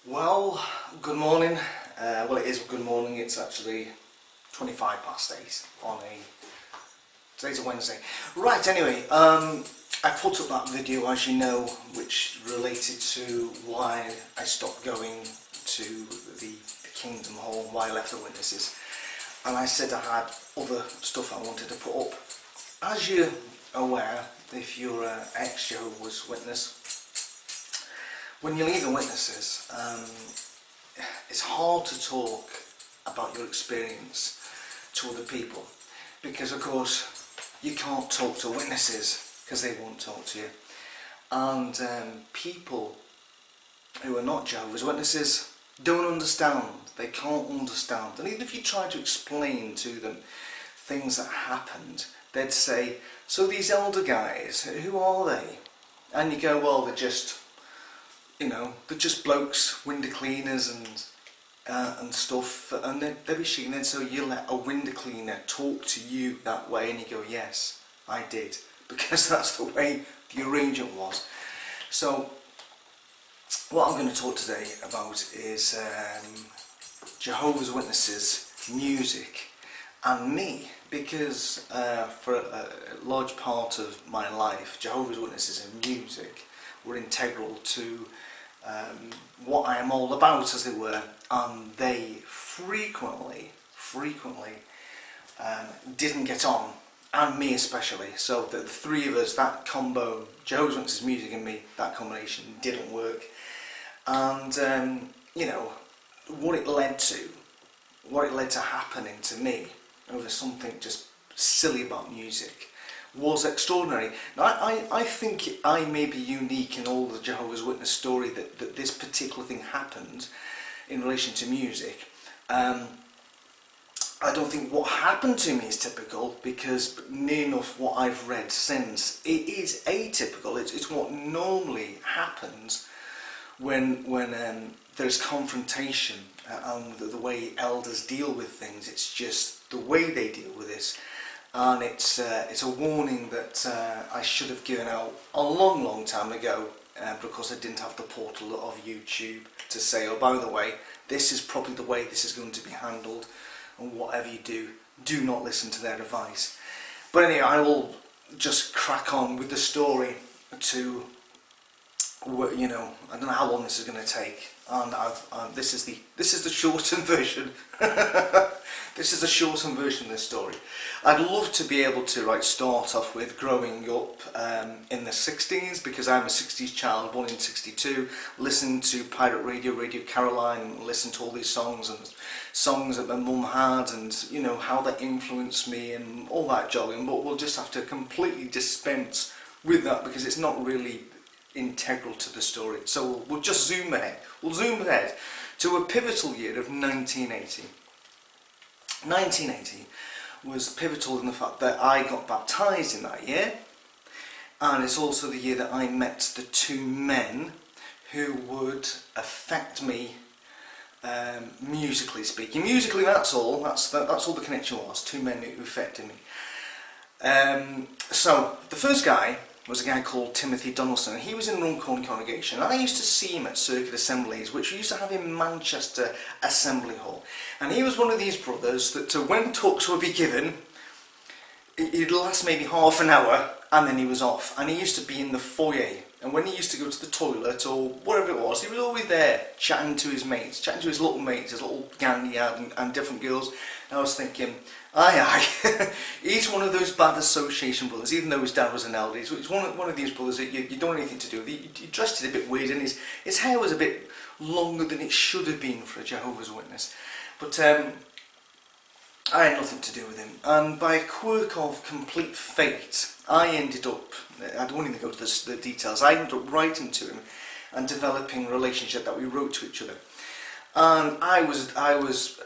Well, good morning. Well, it is good morning. It's actually 8:25 on today's a Wednesday. Right, anyway, I put up that video, as you know, which related to why I stopped going to the Kingdom Hall, why I left the Witnesses. And I said I had other stuff I wanted to put up. As you're aware, if you're an ex-Jehovah's Witness, when you leave the Witnesses, it's hard to talk about your experience to other people because, of course, you can't talk to witnesses because they won't talk to you. And people who are not Jehovah's Witnesses don't understand. They can't understand. And even if you try to explain to them things that happened, they'd say, so these elder guys, who are they? And you go, well, they're just blokes, window cleaners and stuff, and they'd be shaking. And so you let a window cleaner talk to you that way, and you go, yes, I did, because that's the way the arrangement was. So what I'm going to talk today about is Jehovah's Witnesses, music, and me, because for a large part of my life, Jehovah's Witnesses and music were integral to what I am all about, as it were, and they frequently didn't get on, and me especially. So the three of us, that combo, Jehovah's Witnesses, music and me, that combination didn't work. And what it led to happening to me over something just silly about music was extraordinary. Now, I think I may be unique in all the Jehovah's Witness story that this particular thing happened in relation to music. I don't think what happened to me is typical, because near enough what I've read since, it is atypical. It's what normally happens when there's confrontation and the way elders deal with things. It's just the way they deal with this. And it's a warning that I should have given out a long time ago, because I didn't have the portal of YouTube to say, oh, by the way, this is probably the way this is going to be handled, and whatever you do not listen to their advice. But anyway, I will just crack on with the story to, I don't know how long this is going to take, and this is the shortened version. This is the shortened version of this story. I'd love to be able to start off with growing up in the 60s, because I'm a 60s child, born in 62, listening to pirate radio, Radio Caroline, listening to all these songs that my mum had, and how they influenced me and all that jogging. But we'll just have to completely dispense with that because it's not really integral to the story. So we'll just zoom ahead. We'll zoom ahead to a pivotal year of 1980. 1980 was pivotal in the fact that I got baptised in that year, and it's also the year that I met the two men who would affect me, musically speaking. Musically, that's all the connection was. Two men who affected me. So the first guy was a guy called Timothy Donaldson. He was in Runcorn Congregation. I used to see him at circuit assemblies, which we used to have in Manchester Assembly Hall. And he was one of these brothers that when talks would be given, it'd last maybe half an hour and then he was off. And he used to be in the foyer. And when he used to go to the toilet or whatever it was, he was always there chatting to his mates, chatting to his little mates, his little gang he had, and different girls. And I was thinking, aye, he's one of those bad association brothers, even though his dad was an elder. He's one of these brothers that you don't want anything to do with. He dressed it a bit weird, and his hair was a bit longer than it should have been for a Jehovah's Witness. But I had nothing to do with him. And by a quirk of complete fate, I ended up, I don't even go to the details, I ended up writing to him and developing a relationship that we wrote to each other. And I was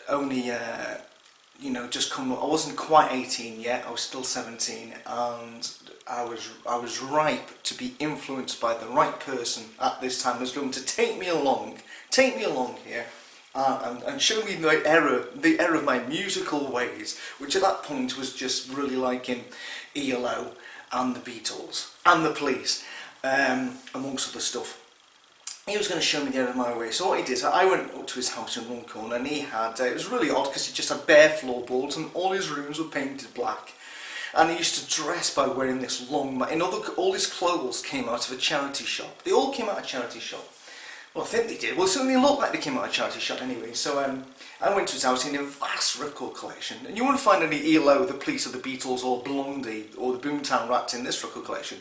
only just come up. I wasn't quite 18 yet. I was still 17, and I was ripe to be influenced by the right person at this time. Was going to take me along here, and show me the error of my musical ways, which at that point was just really liking ELO and the Beatles and the Police, amongst other stuff. he was going to show me the error of my way. So what he did, I went up to his house in Runcorn, and he had, it was really odd because he just had bare floorboards and all his rooms were painted black. And he used to dress by wearing this long, all his clothes came out of a charity shop. They all came out of a charity shop. Well, I think they did. Well, certainly looked like they came out of a charity shop anyway. So I went to his house in a vast record collection. And you won't find any ELO, the Police or the Beatles or Blondie or the Boomtown Rats in this record collection.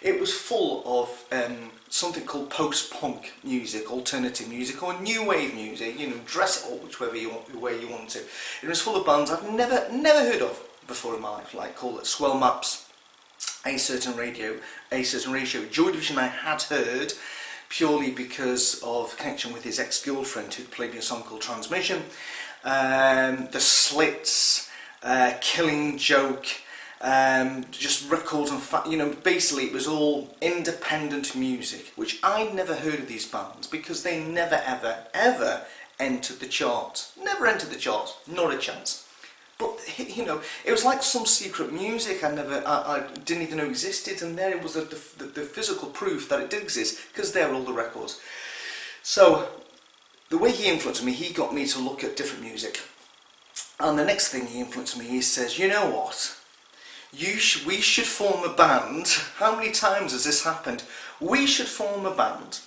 It was full of something called post-punk music, alternative music, or new wave music. You know, dress it all whichever way you want to. It was full of bands I've never heard of before in my life, like called it Swell Maps, A Certain Ratio. Joy Division I had heard purely because of connection with his ex-girlfriend who played me a song called Transmission. The Slits, Killing Joke. Just records and you know, basically it was all independent music, which I'd never heard of these bands because they never ever entered the charts. Never entered the charts, not a chance. But you know, it was like some secret music I didn't even know existed, and there it was the physical proof that it did exist because there were all the records. So the way he influenced me, he got me to look at different music, and the next thing he influenced me, he says, you know what? We should form a band. How many times has this happened? We should form a band,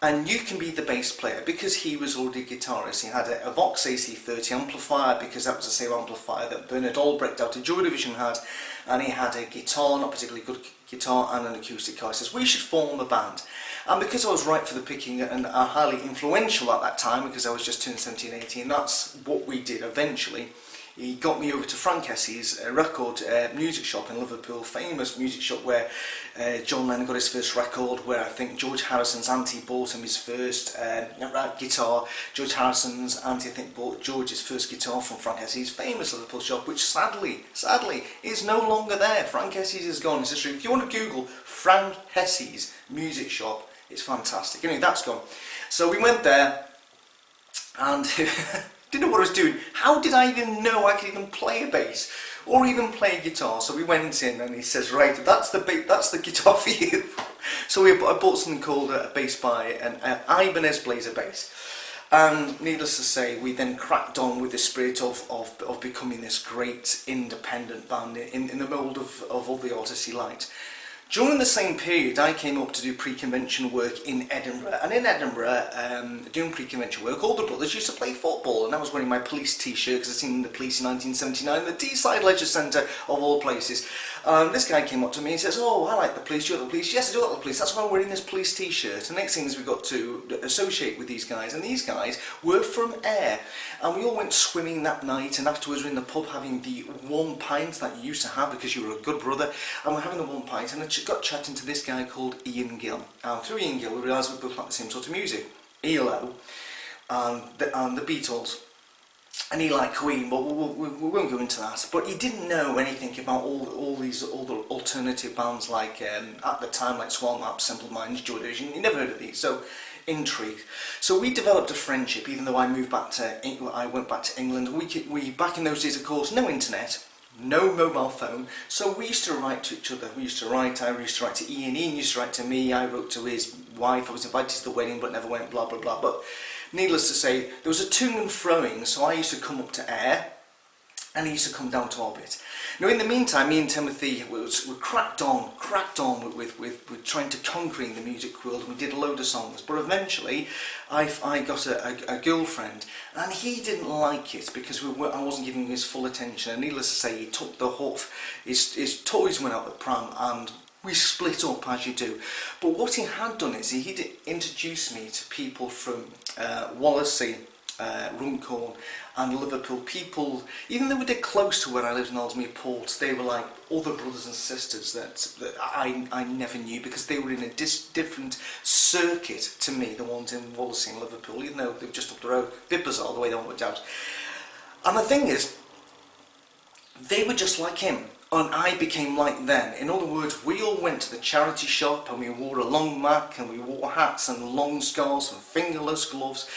and you can be the bass player, because he was already a guitarist. He had a Vox AC30 amplifier, because that was the same amplifier that Bernard Albrecht out of Joy Division had, and he had a guitar, not particularly good guitar, and an acoustic guitar. He says, we should form a band. And because I was ripe for the picking and highly influential at that time, because I was just turned 17, 18, that's what we did eventually. He got me over to Frank Hessey's record music shop in Liverpool, famous music shop where John Lennon got his first record, where I think George Harrison's auntie bought him his first guitar. George Harrison's auntie, I think, bought George's first guitar from Frank Hessey's famous Liverpool shop, which sadly is no longer there. Frank Hessey's is gone. It's history. If you want to Google Frank Hessey's music shop, it's fantastic. Anyway, that's gone. So we went there, and didn't know what I was doing. How did I even know I could even play a bass or even play a guitar? So we went in, and he says, right, that's the guitar for you. So I bought something called a bass by an Ibanez Blazer bass. And needless to say, we then cracked on with the spirit of becoming this great independent band in the mould of all the artists he liked. During the same period, I came up to do pre-convention work in Edinburgh, and in Edinburgh, doing pre-convention work, all the brothers used to play football, and I was wearing my police t-shirt because I'd seen the police in 1979, the Teesside Leisure Centre of all places. This guy came up to me and says, oh, I like the police, you like the police? Yes, I do like the police, that's why I'm wearing this police t-shirt. The next thing is we got to associate with these guys, and these guys were from Ayr, and we all went swimming that night, and afterwards we were in the pub having the one pint that you used to have because you were a good brother, and we're having the one pint, and I got chatting to this guy called Ian Gill. And through Ian Gill we realised we both like the same sort of music, ELO and the Beatles. And he liked Queen, but we won't go into that. But he didn't know anything about all the alternative bands like at the time, like Swell Maps, Simple Minds, Joy Division. He never heard of these, so intrigued. So we developed a friendship. Even though I went back to England. We back in those days, of course, no internet, no mobile phone. So we used to write to each other. I used to write to Ian. Ian used to write to me. I wrote to his wife. I was invited to the wedding, but never went. Blah blah blah. But needless to say, there was a to and froing, so I used to come up to Ayr, and he used to come down to Orbit. Now, in the meantime, me and Timothy we cracked on with trying to conquering the music world, and we did a load of songs. But eventually, I got a girlfriend, and he didn't like it because I wasn't giving him his full attention. And needless to say, he took the huff. His toys went out the pram, and we split up, as you do. But what he had done is he'd introduced me to people from Wallasey, Runcorn and Liverpool. People, even though we were close to where I lived in Ellesmere Port, they were like other brothers and sisters that I never knew, because they were in a different circuit to me, the ones in Wallasey and Liverpool, even though they were just up the road. Bit bizarre the way that worked out. And the thing is, they were just like him, and I became like them. In other words, we all went to the charity shop, and we wore a long mac, and we wore hats and long scarves and fingerless gloves,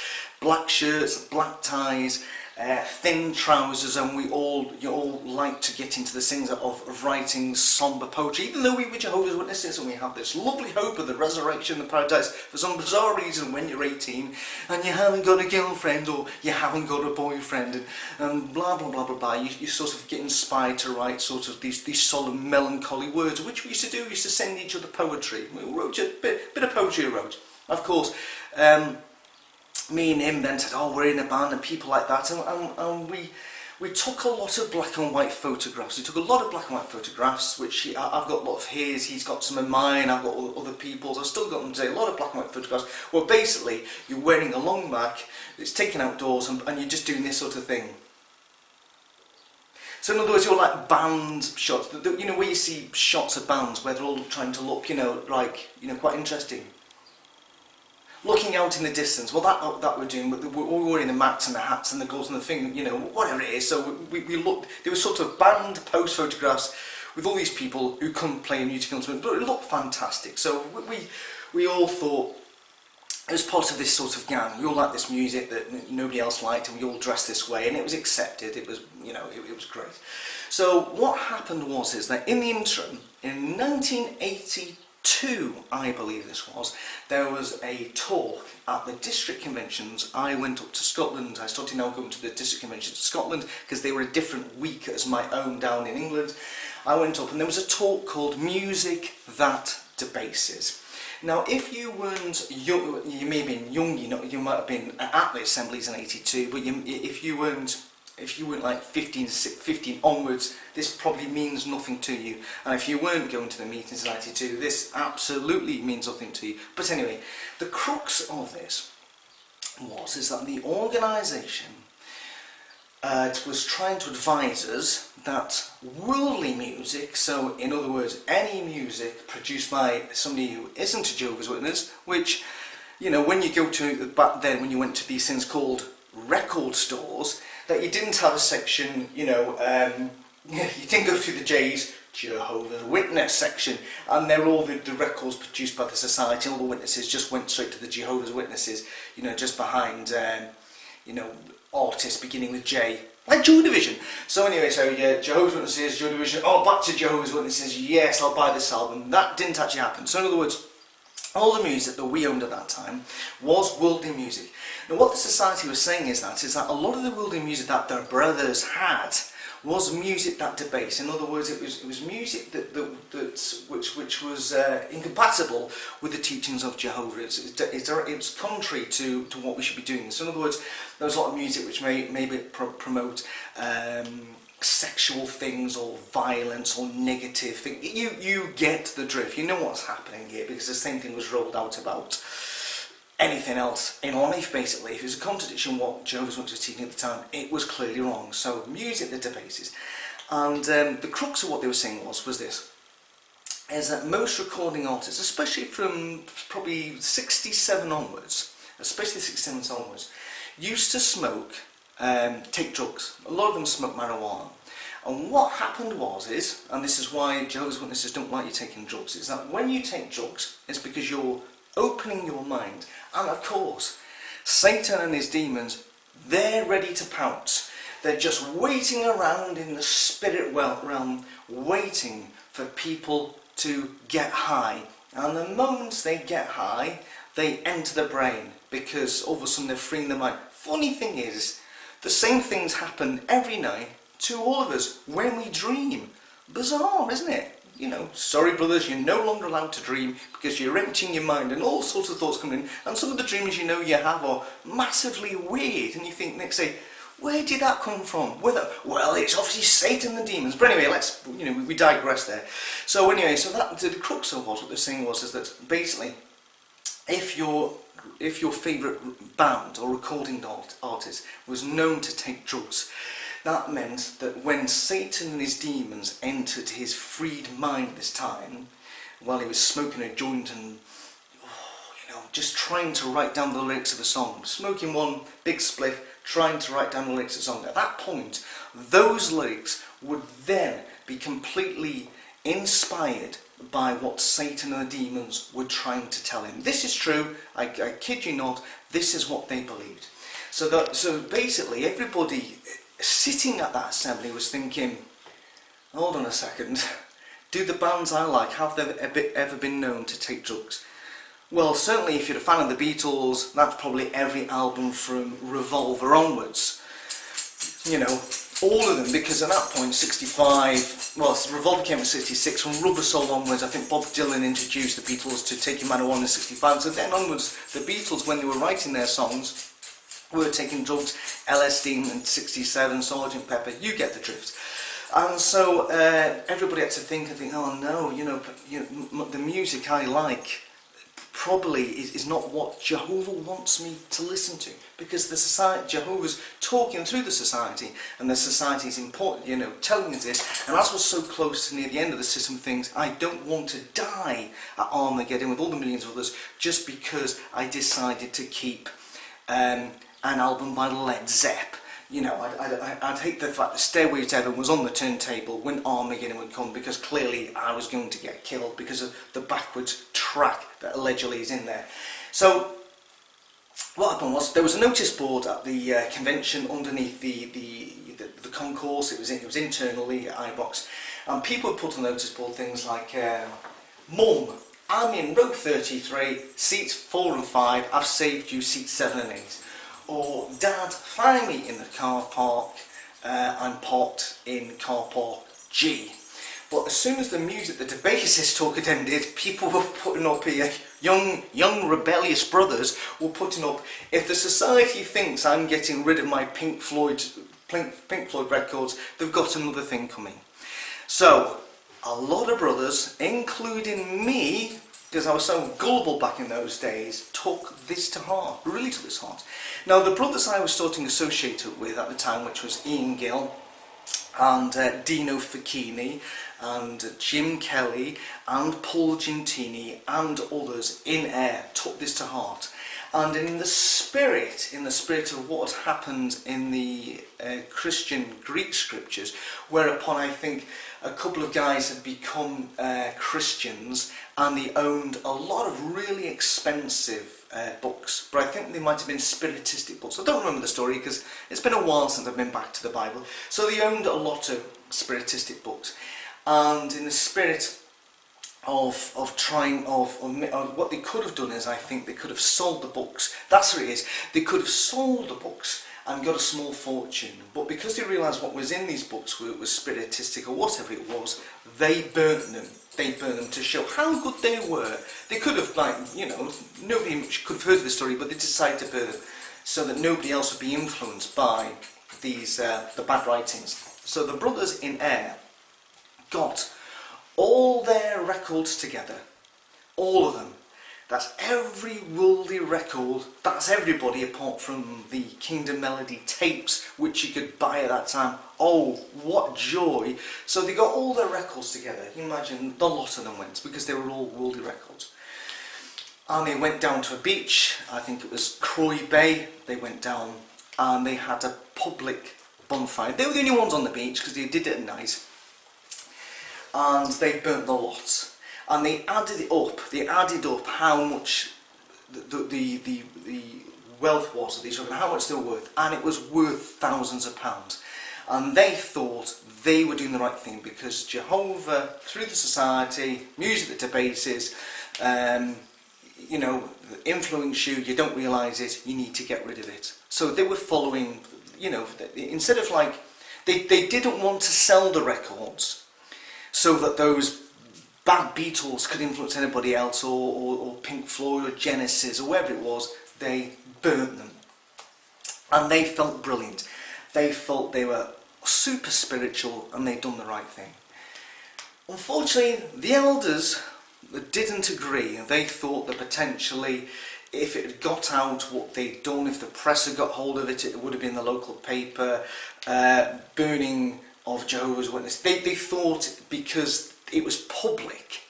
black shirts, black ties, thin trousers, and you all like to get into the things of writing somber poetry, even though we were Jehovah's Witnesses and we have this lovely hope of the resurrection and paradise. For some bizarre reason, when you're 18 and you haven't got a girlfriend or you haven't got a boyfriend and blah blah blah blah blah, you sort of get inspired to write sort of these solemn melancholy words, which we used to do. We used to send each other poetry. We wrote a bit of poetry. We wrote, of course. Me and him then said, oh, we're in a band and people like that, and we took a lot of black and white photographs. We took a lot of black and white photographs, which I've got a lot of his, he's got some of mine, I've got other people's, I've still got them today, a lot of black and white photographs. Well, basically, you're wearing a long back, it's taken outdoors, and you're just doing this sort of thing. So in other words, you're like band shots, you know, where you see shots of bands where they're all trying to look, you know, like, you know, quite interesting. Looking out in the distance, well that we're doing, but we were wearing the mats and the hats and the gloves and the thing, you know, whatever it is. So we looked, there were sort of band post photographs with all these people who couldn't play a musical instrument, but it looked fantastic. So we all thought, as part of this sort of gang, we all liked this music that nobody else liked, and we all dressed this way, and it was accepted. It was, you know, it was great. So what happened is that in the interim, in 1982, I believe this was, there was a talk at the district conventions. I went up to Scotland. I started now going to the district conventions in Scotland because they were a different week as my own down in England. I went up and there was a talk called Music That Debases. Now, if you weren't young, you may have been young, you might have been at the assemblies in '82, but if you weren't like 15 onwards, this probably means nothing to you. And if you weren't going to the meetings in '92, this absolutely means nothing to you. But anyway, the crux of this is that the organisation was trying to advise us that worldly music, so in other words, any music produced by somebody who isn't a Jehovah's Witness, which, you know, when you go to, back then when you went to these things called record stores, that you didn't have a section, you know, you didn't go through the J's, Jehovah's Witness section, and they're all the records produced by the society, all the witnesses just went straight to the Jehovah's Witnesses, you know, just behind, you know, artists beginning with J, like Joy Division. So anyway, so yeah, Jehovah's Witnesses, Joy Division, oh, back to Jehovah's Witnesses, yes, I'll buy this album. That didn't actually happen. So in other words, all the music that we owned at that time was worldly music. Now what the society was saying is that a lot of the worldly music that their brothers had was music that debased. In other words, it was music which was incompatible with the teachings of Jehovah. It's contrary to what we should be doing. So in other words, there was a lot of music which maybe promote sexual things or violence or negative things. You get the drift. You know what's happening here, because the same thing was rolled out about anything else in life. Basically, if it was a contradiction what Jehovah's Witnesses was teaching at the time, it was clearly wrong. So music that debases, and the crux of what they were saying was this, is that most recording artists, especially from probably 67 onwards, used to smoke, take drugs. A lot of them smoke marijuana. And what happened and this is why Jehovah's Witnesses don't like you taking drugs, is that when you take drugs, it's because you're opening your mind. And of course, Satan and his demons, they're ready to pounce. They're just waiting around in the spirit realm, waiting for people to get high. And the moment they get high, they enter the brain, because all of a sudden they're freeing their mind. Funny thing is, the same things happen every night to all of us when we dream. Bizarre, isn't it? You know, sorry brothers, you're no longer allowed to dream because you're emptying your mind and all sorts of thoughts come in, and some of the dreams you know you have are massively weird, and you think next day, where did that come from? Well, it's obviously Satan and the demons. But anyway, we digress there. So anyway, so the crux of what they're saying is that basically, if your favourite band or recording artist was known to take drugs, that meant that when Satan and his demons entered his freed mind this time, while he was smoking a joint and just trying to write down the lyrics of a song, smoking one big spliff, trying to write down the lyrics of a song, at that point, those lyrics would then be completely inspired by what Satan and the demons were trying to tell him. This is true, I kid you not, this is what they believed. So basically everybody sitting at that assembly was thinking, hold on a second, do the bands I like, have they ever been known to take drugs? Well, certainly if you're a fan of the Beatles, that's probably every album from Revolver onwards. You know, all of them, because at that point, 65, well, Revolver came in 66, from Rubber Soul onwards, I think Bob Dylan introduced the Beatles to Taking Marijuana in 65, so then onwards, the Beatles, when they were writing their songs, were taking drugs, LSD in 67, Sgt. Pepper, you get the drift. And so everybody had to think, oh no, the music I like probably is not what Jehovah wants me to listen to, because the society, Jehovah's talking through the society, and the society is important, telling us this, and as we're so close to near the end of the system of things, I don't want to die at Armageddon with all the millions of others just because I decided to keep an album by Led Zepp. I'd hate the fact that Stairway to Heaven was on the turntable when Armageddon would come, because clearly I was going to get killed because of the backwards track that allegedly is in there. So what happened was there was a notice board at the convention underneath the concourse. It was internally at iBox, and people would put on the notice board things like, Mum, I'm in row 33, seats 4 and 5, I've saved you seats 7 and 8. Or, Dad, find me in the car park, I'm parked in car park G. But as soon as the music, the bassist talk had ended, people were putting up here, young rebellious brothers were putting up, if the society thinks I'm getting rid of my Pink Floyd records, they've got another thing coming. So, a lot of brothers, including me, because I was so gullible back in those days, took this to heart, really took this to heart. Now, the brothers I was starting associated with at the time, which was Ian Gill, and Dino Facchini, and Jim Kelly, and Paul Gentini, and others in Air, took this to heart. And in the spirit of what had happened in the Christian Greek scriptures, whereupon I think a couple of guys had become Christians, and they owned a lot of really expensive books, but I think they might have been spiritistic books. I don't remember the story because it's been a while since I've been back to the Bible. So they owned a lot of spiritistic books, and in the spirit of what they could have done is, I think they could have sold the books. That's what it is. They could have sold the books and got a small fortune, but because they realised what was in these books was spiritistic or whatever it was, they burnt them. They burned them to show how good they were. They could have, nobody could have heard of the story, but they decided to burn them so that nobody else would be influenced by these the bad writings. So the brothers in Air got all their records together, all of them. That's every worldly record, that's everybody apart from the Kingdom Melody tapes, which you could buy at that time. Oh, what joy. So they got all their records together. You imagine the lot of them went, because they were all worldly records. And they went down to a beach, I think it was Croy Bay. They went down and they had a public bonfire. They were the only ones on the beach because they did it at night. And they burnt the lot. And they added up how much the wealth was of these children, how much they were worth, and it was worth thousands of pounds. And they thought they were doing the right thing because Jehovah, through the society, music that debases, influence you don't realise it, you need to get rid of it. So they were following, instead of they didn't want to sell the records so that those bad Beatles could influence anybody else, or Pink Floyd or Genesis or whoever it was. They burnt them, and they felt brilliant. They felt they were super spiritual and they'd done the right thing. Unfortunately, the elders didn't agree. They thought that potentially, if it had got out what they'd done, if the press had got hold of it, it would have been the local paper, burning of Jehovah's Witnesses. They thought because it was public,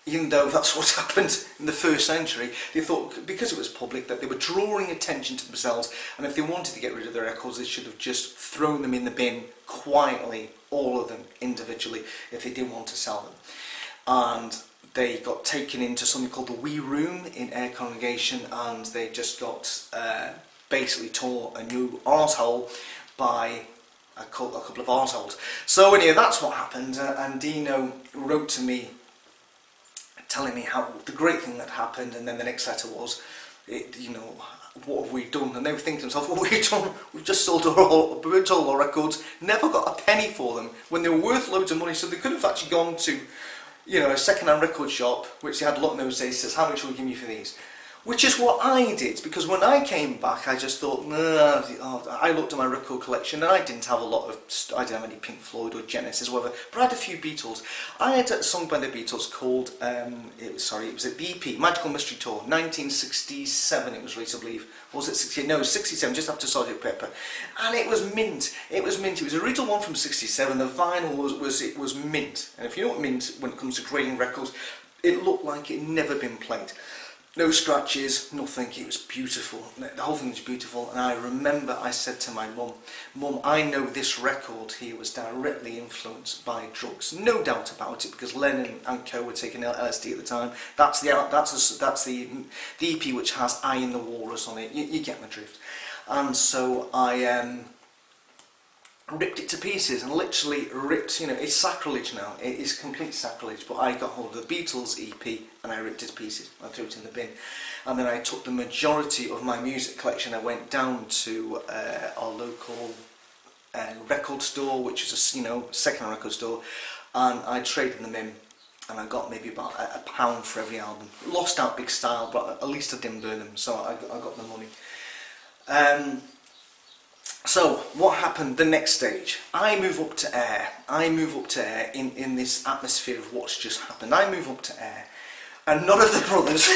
even though that's what happened in the first century, they thought because it was public that they were drawing attention to themselves, and if they wanted to get rid of their records, they should have just thrown them in the bin quietly, all of them individually, if they didn't want to sell them. And they got taken into something called the Wee Room in Air Congregation, and they just got basically tore a new arsehole by a couple of arseholes. So anyway, that's what happened, and Dino wrote to me telling me how the great thing that happened, and then the next letter was, what have we done? And they were thinking to themselves, what have we done? We've just sold all our records, never got a penny for them, when they were worth loads of money, so they could have actually gone to, a second-hand record shop, which they had a lot in those days, says, how much will we give you for these? Which is what I did, because when I came back, I just thought, I looked at my record collection, and I didn't have I didn't have any Pink Floyd or Genesis, whatever, but I had a few Beatles. I had a song by the Beatles called, it was a BP, Magical Mystery Tour, 1967 it was released, I believe. Or was it 68? No, 67, just after Sgt. Pepper. And it was mint. It was mint. It was the original one from 67, the vinyl was mint. And if you know what mint, when it comes to grading records, it looked like it had never been played. No scratches, nothing, it was beautiful, the whole thing was beautiful, and I remember I said to my mum, Mum, I know this record here was directly influenced by drugs, no doubt about it, because Lennon and co were taking LSD at the time. That's the EP which has Eye in the Walrus on it, you get my drift. And so I ripped it to pieces, and literally ripped, it's sacrilege now, it is complete sacrilege, but I got hold of the Beatles EP and I ripped it to pieces, I threw it in the bin, and then I took the majority of my music collection, I went down to our local record store, which is a second record store, and I traded them in, and I got maybe about £1 for every album. Lost out big style, but at least I didn't burn them, so I got the money. So, what happened the next stage? I move up to air. I move up to air in this atmosphere of what's just happened. I move up to air, and none of the brothers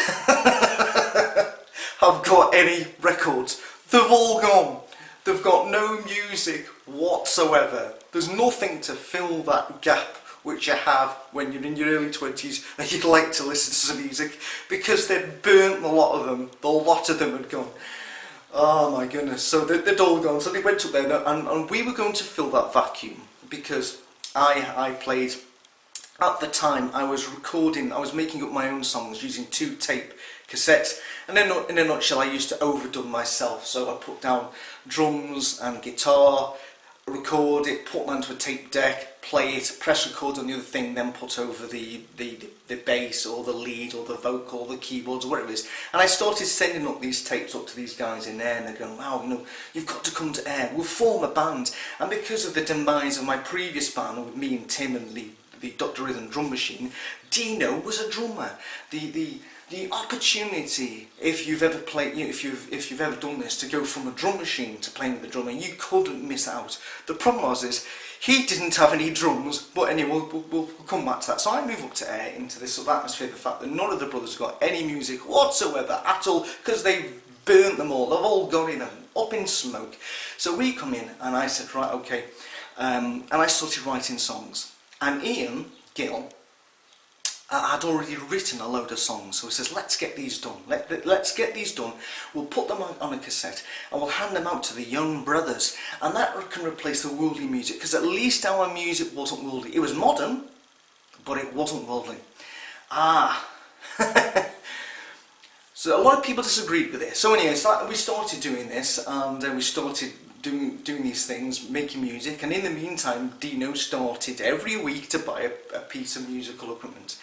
have got any records. They've all gone. They've got no music whatsoever. There's nothing to fill that gap which you have when you're in your early 20s and you'd like to listen to some music, because they'd burnt a lot of them. A lot of them had gone. Oh my goodness, so they'd all gone, so they went up there, and we were going to fill that vacuum, because I played, at the time I was making up my own songs using 2 tape cassettes, and then in a nutshell I used to overdub myself, so I put down drums and guitar, record it, put them onto a tape deck, play it, press record on the other thing, then put over the bass or the lead or the vocal or the keyboards or whatever it is. And I started sending up these tapes up to these guys in there, and they're going, wow, you've got to come to air, we'll form a band. And because of the demise of my previous band with me and Tim and the Dr. Rhythm drum machine, Dino was a drummer. The opportunity, if you've ever played, if you've ever done this, to go from a drum machine to playing with a drummer, you couldn't miss out. The problem was he didn't have any drums, but anyway, we'll come back to that. So I move up to air into this sort of atmosphere, the fact that none of the brothers got any music whatsoever at all, because they've burnt them all, they've all gone in and up in smoke. So we come in, and I said, right, okay, and I started writing songs, and Ian Gill had already written a load of songs, so he says, let's get these done, let's get these done, we'll put them on a cassette and we'll hand them out to the young brothers, and that can replace the worldly music, because at least our music wasn't worldly. It was modern, but it wasn't worldly. So a lot of people disagreed with this. So anyway, we started doing this, and we started doing these things, making music, and in the meantime Dino started every week to buy a piece of musical equipment,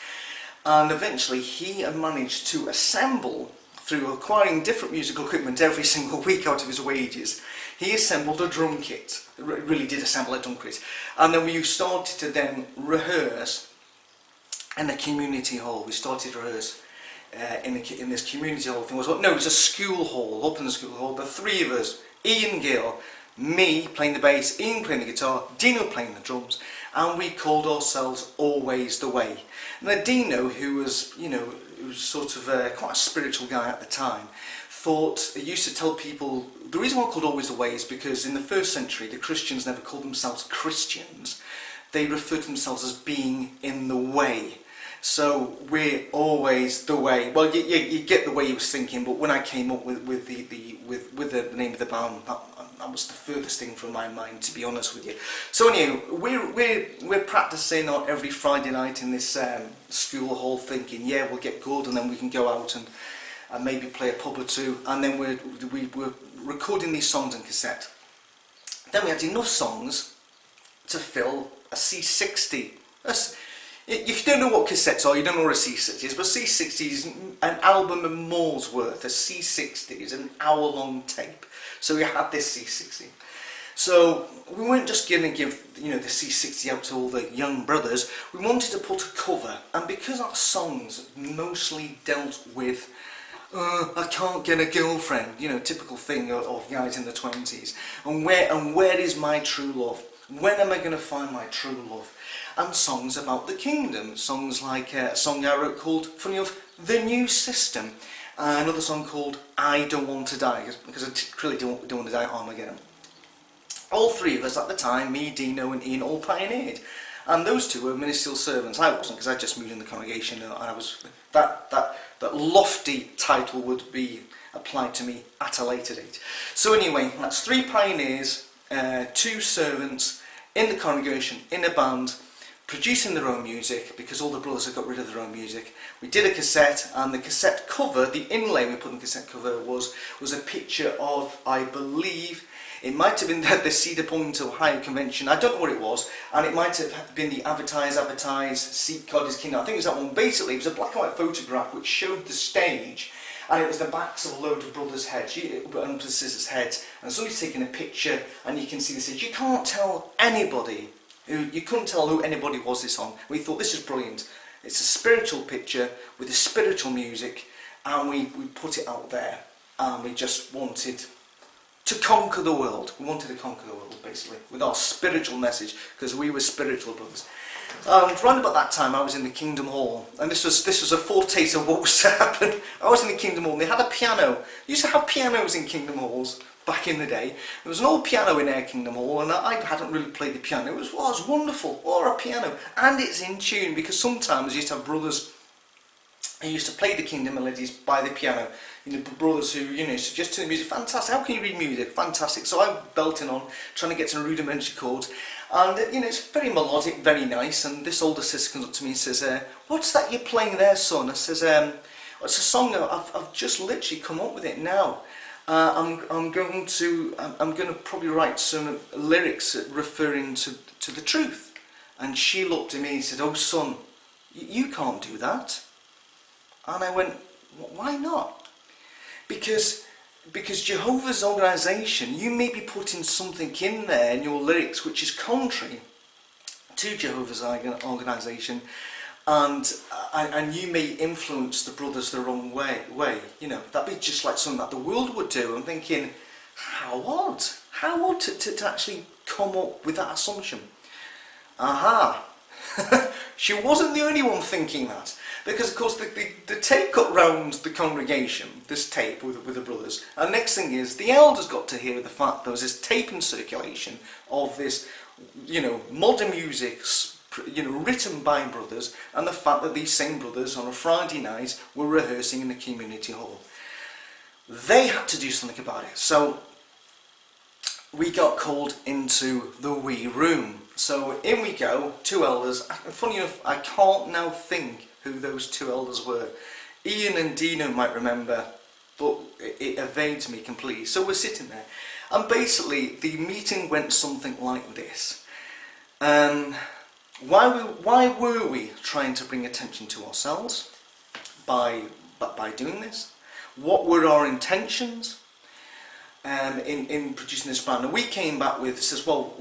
and eventually he had managed to assemble, through acquiring different musical equipment every single week out of his wages, he assembled a drum kit, really did assemble a drum kit, and then we started to then rehearse in the community hall. We started to rehearse in this community hall thing. It was a school hall, up in the school hall, the 3 of us, Ian Gill, me playing the bass, Ian playing the guitar, Dino playing the drums, and we called ourselves Always the Way. Now Dino, who was, who was sort of quite a spiritual guy at the time, he used to tell people, the reason why we're called Always the Way is because in the 1st century the Christians never called themselves Christians, they referred to themselves as being in the way. So we're always the way. Well, you get the way he was thinking, but when I came up with the name of the band, that was the furthest thing from my mind, to be honest with you. So anyway, we're practicing on every Friday night in this school hall, thinking, yeah, we'll get good, and then we can go out and maybe play a pub or two, and then we're recording these songs on cassette. Then we had enough songs to fill a C60. If you don't know what cassettes are, you don't know what a C60 is, but C60 is an album and more's worth. A C60 is an hour-long tape. So we had this C60. So we weren't just going to give the C60 out to all the young brothers. We wanted to put a cover, and because our songs mostly dealt with I can't get a girlfriend, typical thing of guys in the 20s, and where is my true love? When am I going to find my true love? And songs about the kingdom, songs like a song I wrote called, funny enough, The New System, another song called I Don't Want to Die, because I really don't want to die at Armageddon. All three of us at the time, me, Dino and Ian, all pioneered. And those two were ministerial servants. I wasn't, because I just moved in the congregation, and I was that lofty title would be applied to me at a later date. So anyway, that's three pioneers, two servants in the congregation, in a band, producing their own music, because all the brothers had got rid of their own music. We did a cassette, and the cassette cover, the inlay we put on the cassette cover was a picture of, I believe, it might have been the Cedar Point, Ohio convention, I don't know what it was, and it might have been the Advertise, Seek God is King. I think it was that one. Basically, it was a black and white photograph which showed the stage, and it was the backs of a load of brothers' heads, and sisters' heads, and somebody's taking a picture, and you can see the stage. You couldn't tell who anybody was this on. We thought, this is brilliant. It's a spiritual picture with a spiritual music, and we put it out there, and we just wanted to conquer the world. We wanted to conquer the world, basically, with our spiritual message, because we were spiritual brothers. Around about that time, I was in the Kingdom Hall, and this was a foretaste of what was to happen. I was in the Kingdom Hall, and they had a piano. They used to have pianos in Kingdom Halls back in the day. There was an old piano in our Kingdom Hall, and I hadn't really played the piano. It was wonderful. Or a piano, and it's in tune, because sometimes you used to have brothers who used to play the Kingdom melodies by the piano. Brothers who, suggest to the music, fantastic, how can you read music? Fantastic. So I'm belting on, trying to get some rudimentary chords. And, it's very melodic, very nice. And this older sister comes up to me and says, what's that you're playing there, son? I says, it's a song, I've just literally come up with it now. I'm going to probably write some lyrics referring to the truth. And she looked at me and said, oh, son, you can't do that. And I went, why not? Because Jehovah's organisation, you may be putting something in there in your lyrics which is contrary to Jehovah's organisation, and you may influence the brothers the wrong way. That'd be just like something that the world would do. I'm thinking, how odd to actually come up with that assumption. Aha! She wasn't the only one thinking that. Because of course the tape got round the congregation, this tape with the brothers, and next thing is the elders got to hear the fact there was this tape in circulation of this, modern music, written by brothers, and the fact that these same brothers on a Friday night were rehearsing in the community hall. They had to do something about it, so we got called into the wee room. So in we go, two elders. Funny enough, I can't now think who those two elders were. Ian and Dino might remember, but it evades me completely. So we're sitting there, and basically the meeting went something like this. Why were we trying to bring attention to ourselves by doing this? What were our intentions in producing this band? And we came back with, says, well,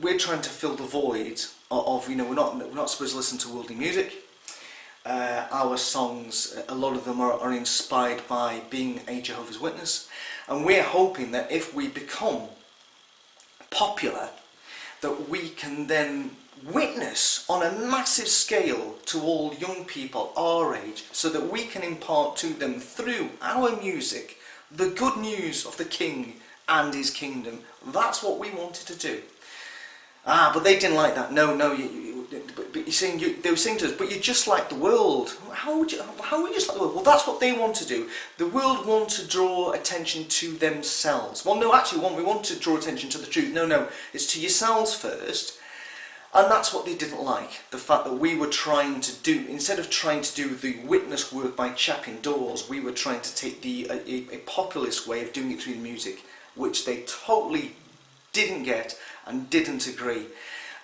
we're trying to fill the void of we're not supposed to listen to worldly music. Our songs, a lot of them are inspired by being a Jehovah's Witness, and we're hoping that if we become popular, that we can then witness on a massive scale to all young people our age, so that we can impart to them through our music the good news of the King and his kingdom. That's what we wanted to do. But they didn't like that. No, but you're saying they were saying to us, but you're just like the world. How are we just like the world? Well, that's what they want to do. The world want to draw attention to themselves. Well, no, actually, we want to draw attention to the truth. No, it's to yourselves first. And that's what they didn't like, the fact that we were trying to do, instead of trying to do the witness work by chapping doors, we were trying to take a populist way of doing it through the music, which they totally didn't get and didn't agree.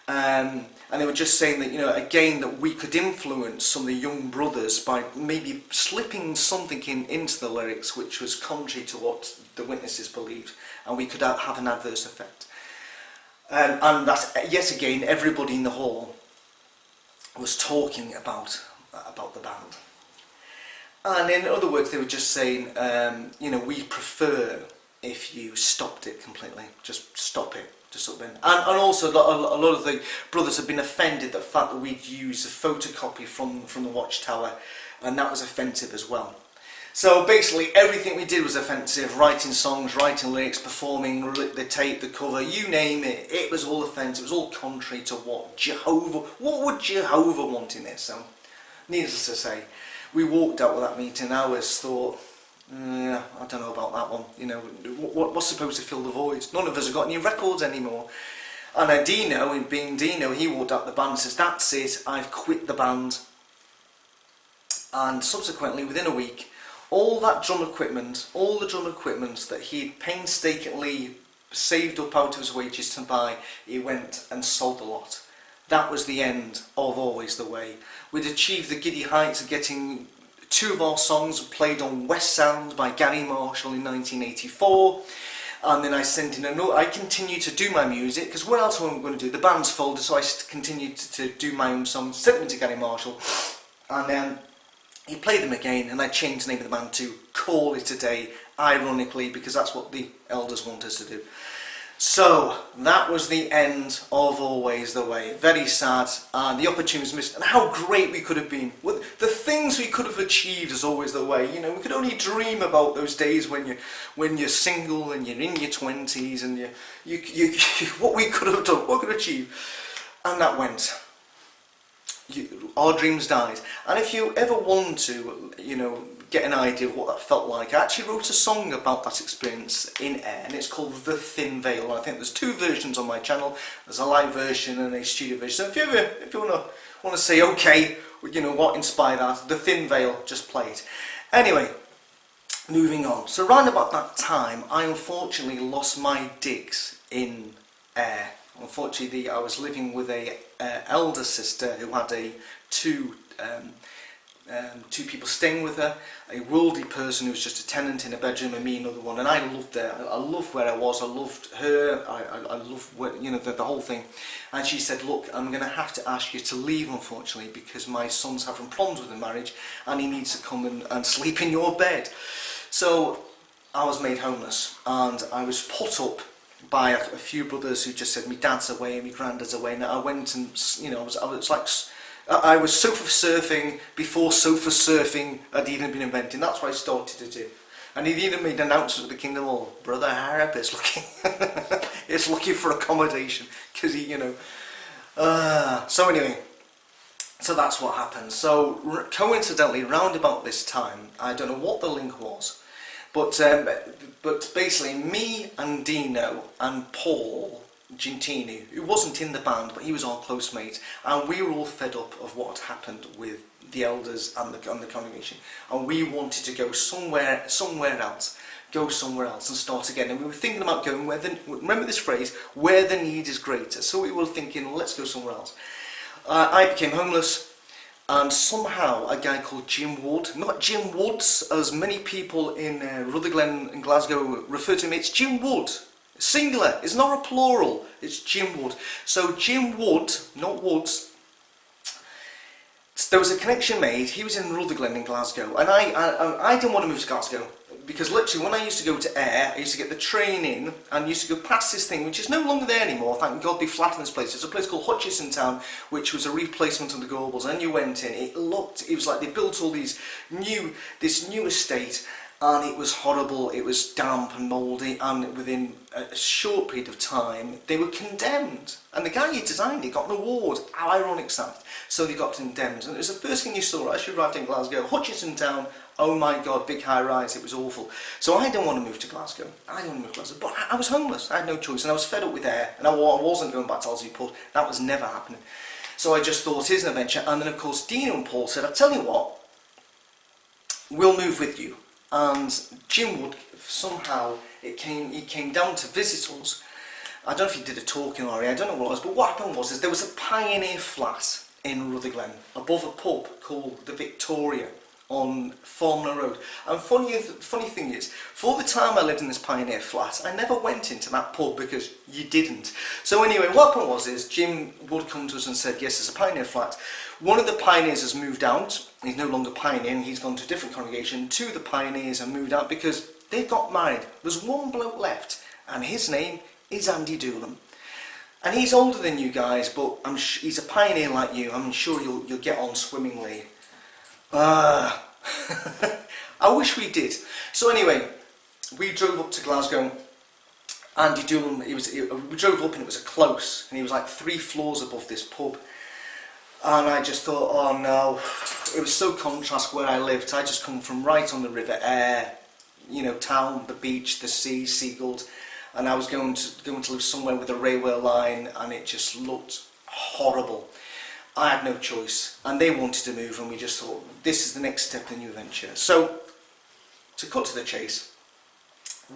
And they were just saying that, you know, again, that we could influence some of the young brothers by maybe slipping something into the lyrics which was contrary to what the witnesses believed, and we could have an adverse effect. And that, yet again, everybody in the hall was talking about the band. And in other words, they were just saying, you know, we prefer if you stopped it completely. Just stop it. Just stop it. And also, a lot of the brothers have been offended at the fact that we'd used a photocopy from the Watchtower, and that was offensive as well. So basically everything we did was offensive, writing songs, writing lyrics, performing, the tape, the cover, you name it, it was all offensive, it was all contrary to what would Jehovah want in this? So, needless to say, we walked out with that meeting, I was thought, I don't know about that one, you know, what's supposed to fill the voids? None of us have got any records anymore. And Dino, being Dino, he walked out the band and says, that's it, I've quit the band. And subsequently, within a week, all the drum equipment that he'd painstakingly saved up out of his wages to buy, he went and sold the lot. That was the end of Always the Way. We'd achieved the giddy heights of getting 2 of our songs played on West Sound by Gary Marshall in 1984. And then I sent in a note. I continued to do my music, because what else am I going to do? The band's folded, so I continued to do my own songs, sent them to Gary Marshall, and then he played them again, and I changed the name of the band to Call It a Day, ironically, because that's what the elders want us to do. So, that was the end of Always the Way. Very sad, and the opportunities missed, and how great we could have been. The things we could have achieved as Always the Way, you know, we could only dream about those days when you're single and you're in your 20s, and what we could have done, what we could achieve. And that went. Our dreams died. And if you ever want to, you know, get an idea of what that felt like, I actually wrote a song about that experience in air, and it's called The Thin Veil. I think there's 2 versions on my channel. There's a live version and a studio version. So if you want to say, okay, you know, what inspired that, The Thin Veil, just play it. Anyway, moving on. So around about that time, I unfortunately lost my digs in air. Unfortunately, I was living with a elder sister who had two people staying with her, a worldly person who was just a tenant in a bedroom, and me another one. And I loved her. I loved where I was. I loved her. I loved you know, the whole thing. And she said, "Look, I'm going to have to ask you to leave, unfortunately, because my son's having problems with the marriage, and he needs to come and sleep in your bed." So I was made homeless, and I was put up by a few brothers who just said, "My dad's away and my granddad's away." And I went and, you know, I was sofa surfing before sofa surfing had even been invented. That's what I started to do. And he even made an announcement at the Kingdom Hall, "Brother Harrop is looking, is looking for accommodation," because he, you know. So anyway, so that's what happened. So coincidentally, round about this time, I don't know what the link was, but basically me and Dino and Paul Gintini, who wasn't in the band, but he was our close mate, and we were all fed up of what had happened with the elders and the congregation, and we wanted to go somewhere else and start again. And we were thinking about going remember this phrase, where the need is greater. So we were thinking, well, let's go somewhere else. I became homeless, and somehow a guy called Jim Wood, not Jim Woods as many people in Rutherglen and Glasgow refer to him, it's Jim Wood. Singular, it's not a plural, it's Jim Wood. So Jim Wood, not Woods, there was a connection made. He was in Rutherglen in Glasgow, and I didn't want to move to Glasgow, because literally when I used to go to Ayr, I used to get the train in and used to go past this thing, which is no longer there anymore, thank God they flattened this place. There's a place called Hutchison Town, which was a replacement of the Gorbals, and you went in, it was like they built all this new estate, and it was horrible. It was damp and mouldy, and within a short period of time they were condemned, and the guy who designed it got an award. How ironic is that? So they got condemned, and it was the first thing you saw as you arrived in Glasgow. Hutchinson Town, oh my god, big high rise, it was awful. So I didn't want to move to Glasgow, but I was homeless, I had no choice, and I was fed up with air, and I wasn't going back to Ellesmere Port. That was never happening. So I just thought, here's an adventure. And then of course Dino and Paul said, I tell you what, we'll move with you. And Jim Wood, somehow, he came down to visit us. I don't know if he did a talking or I don't know what it was, but what happened was there was a pioneer flat in Rutherglen above a pub called the Victoria on Formler Road. And funny thing is, for the time I lived in this pioneer flat, I never went into that pub because you didn't. So anyway, what happened was Jim Wood come to us and said, yes, there's a pioneer flat. One of the pioneers has moved out. He's no longer pioneering, he's gone to a different congregation. Two of the pioneers have moved out because they got married. There's one bloke left, and his name is Andy Doolin. And he's older than you guys, but he's a pioneer like you. I'm sure you'll get on swimmingly. I wish we did. So anyway, we drove up to Glasgow. Andy Doolin, we drove up and it was a close, and he was like 3 floors above this pub. And I just thought, oh no, it was so contrast where I lived. I just come from right on the River Aire, you know, town, the beach, the sea, seagulls, and I was going to live somewhere with a railway line, and it just looked horrible. I had no choice, and they wanted to move, and we just thought, this is the next step in the new venture. So, to cut to the chase,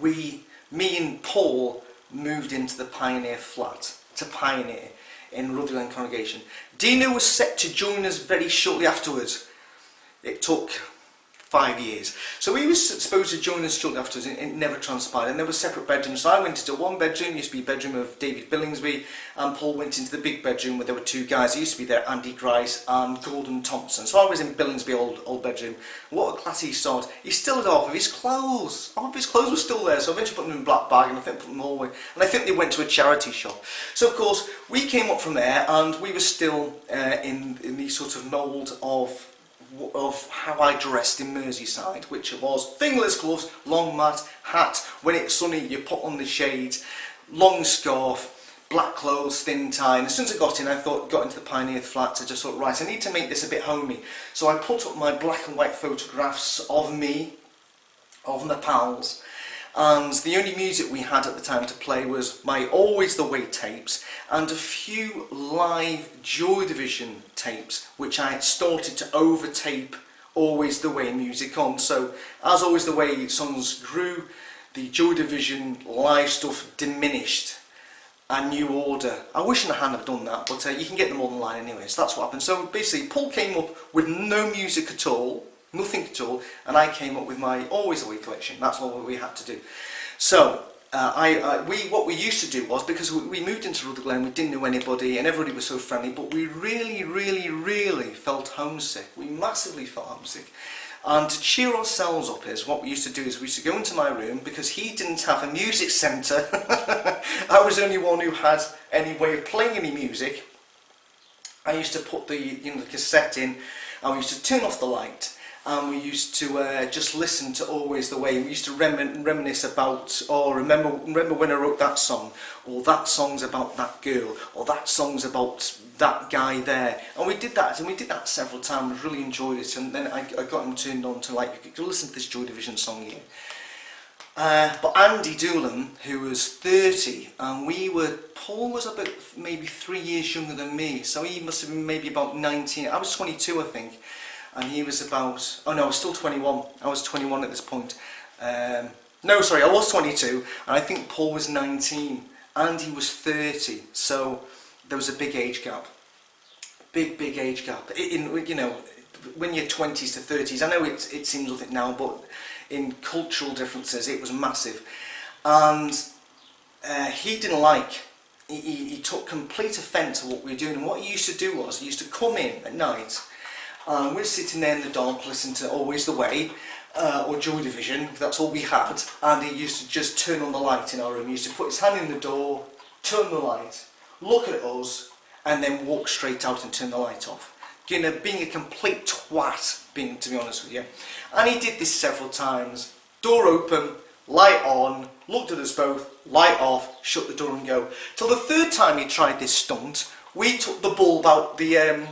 me and Paul moved into the Pioneer flat, to Pioneer, in Rutherglen congregation. Dino was set to join us very shortly afterwards. It took 5 years. So he was supposed to join us shortly afterwards, and it never transpired. And there were separate bedrooms. So I went into one bedroom, used to be a bedroom of David Billingsby, and Paul went into the big bedroom where there were 2 guys. He used to be there, Andy Grice and Gordon Thompson. So I was in Billingsby old bedroom. What a classy sod. He still had half of his clothes. Half of his clothes were still there. So I eventually put them in a black bag, and I think put them all away. And I think they went to a charity shop. So of course, we came up from there, and we were still in the sort of mould of how I dressed in Merseyside, which was fingerless gloves, long mat, hat. When it's sunny, you put on the shades, long scarf, black clothes, thin tie. And as soon as I got in, got into the Pioneer flat, I just thought, right, I need to make this a bit homey. So I put up my black and white photographs of me, of my pals, and the only music we had at the time to play was my Always the Way tapes and a few live Joy Division tapes, which I had started to overtape Always the Way music on. So as Always the Way songs grew, the Joy Division live stuff diminished. A New Order. I wish I hadn't have done that, but you can get them online anyway, so that's what happened. So basically, Paul came up with no music at all, nothing at all, and I came up with my Always the Way collection. That's what we had to do. So what we used to do was, because we moved into Rutherglen, we didn't know anybody, and everybody was so friendly, but we really felt homesick. We massively felt homesick. And to cheer ourselves up what we used to do is we used to go into my room, because he didn't have a music centre. I was the only one who had any way of playing any music. I used to put the cassette in, and we used to turn off the light, and we used to just listen to Always the Way. We used to reminisce about, remember when I wrote that song, or that song's about that girl, or that song's about that guy there. And we did that several times, really enjoyed it, and then I got him turned on to, like, you could listen to this Joy Division song here. But Andy Doolin, who was 30, and Paul was about maybe 3 years younger than me, so he must have been maybe about 19, I was 22 I think, and he was about, oh no, I was still 21, I was 21 at this point. No, sorry, I was 22, and I think Paul was 19, and he was 30, so there was a big age gap. Big age gap. When you're 20s to 30s, I know it seems nothing now, but in cultural differences it was massive. And he didn't like, he took complete offence at what we were doing. And what he used to do was, he used to come in at night, and we're sitting there in the dark listening to Always the Way, or Joy Division, that's all we had, and he used to just turn on the light in our room. He used to put his hand in the door, turn the light, look at us, and then walk straight out and turn the light off. Being a complete twat, to be honest with you. And he did this several times. door open, light on, looked at us both, light off, shut the door and go. Till the third time he tried this stunt, we took the bulb out the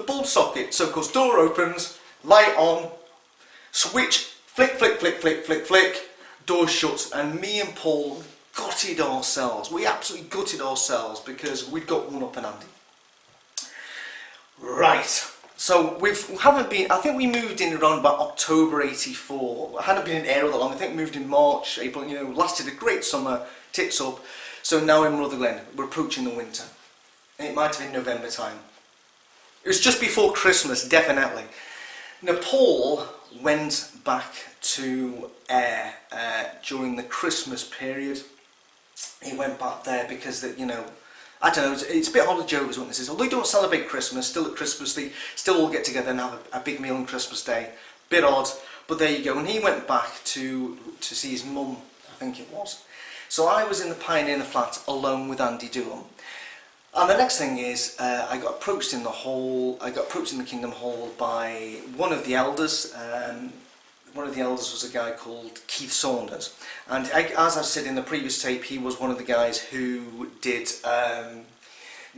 bulb socket. So of course door opens, light on, switch, flick, flick, flick, flick, flick, flick, door shuts, and me and Paul gutted ourselves. We absolutely gutted ourselves because we'd got one up on Andy. Right. So we haven't been, I think we moved in around about October 84. I hadn't been in Aero that long. I think we moved in March, April, you know, lasted a great summer, tits up. So now in Rutherglen, we're approaching the winter. It might have been November time. It was just before Christmas, definitely. Now Paul went back to Ayr during the Christmas period. He went back there because, you know, I don't know, it's a bit odd of Jehovah's Witnesses. Although they don't celebrate Christmas, still at Christmas they still all get together and have a big meal on Christmas Day. Bit odd, but there you go. And he went back to see his mum, I think it was. So I was in the Pioneer in the flat alone with Andy Doolin. And the next thing is, I got approached in the hall. I got approached in the Kingdom Hall by one of the elders. One of the elders was a guy called Keith Saunders, and as I've said in the previous tape, he was one of the guys who did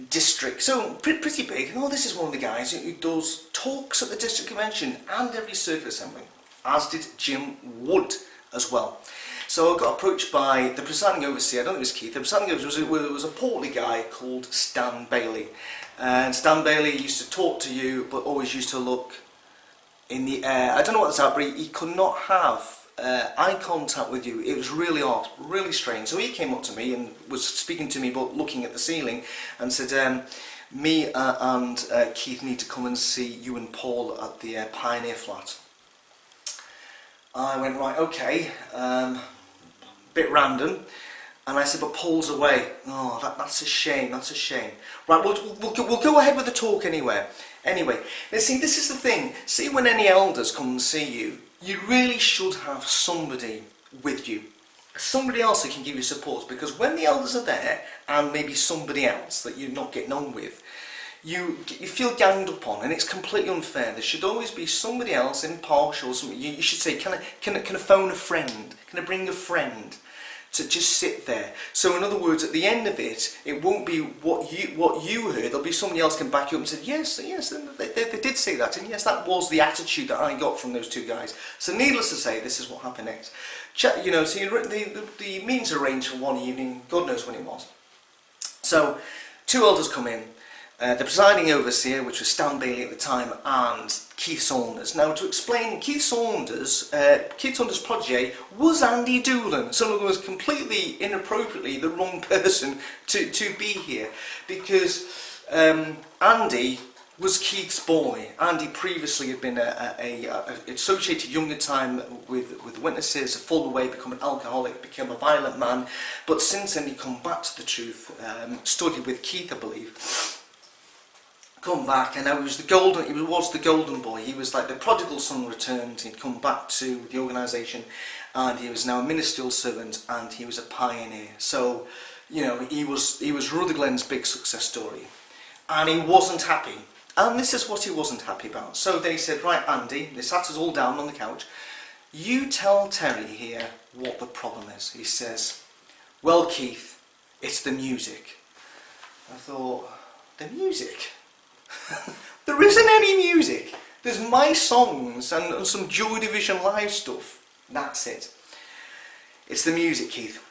district, so pretty big. Oh, this is one of the guys who does talks at the district convention and every circuit assembly, as did Jim Wood as well. So I got approached by the presiding overseer. I don't think it was Keith. The presiding overseer was a portly guy called Stan Bailey, and Stan Bailey used to talk to you, but always used to look in the air. I don't know what that's about, but he could not have eye contact with you. It was really odd, really strange. So he came up to me and was speaking to me but looking at the ceiling and said, me and Keith need to come and see you and Paul at the Pioneer flat. I went, right, okay, bit random. And I said, but Paul's away. Oh, that's a shame, that's a shame. Right, we'll go ahead with the talk anyway. Anyway, now see, this is the thing. See, when any elders come and see you, you really should have somebody with you. Somebody else who can give you support. Because when the elders are there, and maybe somebody else that you're not getting on with, you feel ganged up on, and it's completely unfair. There should always be somebody else, impartial. You should say, can I phone a friend? Can I bring a friend? To just sit there. So in other words, at the end of it, it won't be what you heard. There'll be somebody else can back you up and say, yes, they did say that, and yes, that was the attitude that I got from those two guys. So needless to say, this is what happened next. You know, so the meetings arranged for one evening. God knows when it was. So two elders come in. The presiding overseer, which was Stan Bailey at the time, and Keith Saunders. Now, to explain, Keith Saunders' protege was Andy Doolin. So it was completely inappropriately the wrong person to be here, because Andy was Keith's boy. Andy previously had been associated younger time with witnesses, fallen away, become an alcoholic, became a violent man. But since then, he come back to the truth. Studied with Keith, I believe. Come back, and he was the golden boy. He was like the prodigal son returned. He'd come back to the organisation, and he was now a ministerial servant, and he was a pioneer. So, you know, he was Rutherglen's big success story, and he wasn't happy. And this is what he wasn't happy about. So they said, right, Andy, they sat us all down on the couch. You tell Terry here what the problem is. He says, well, Keith, it's the music. I thought, the music? There isn't any music. There's my songs and some Joy Division live stuff. That's it. It's the music, Keith.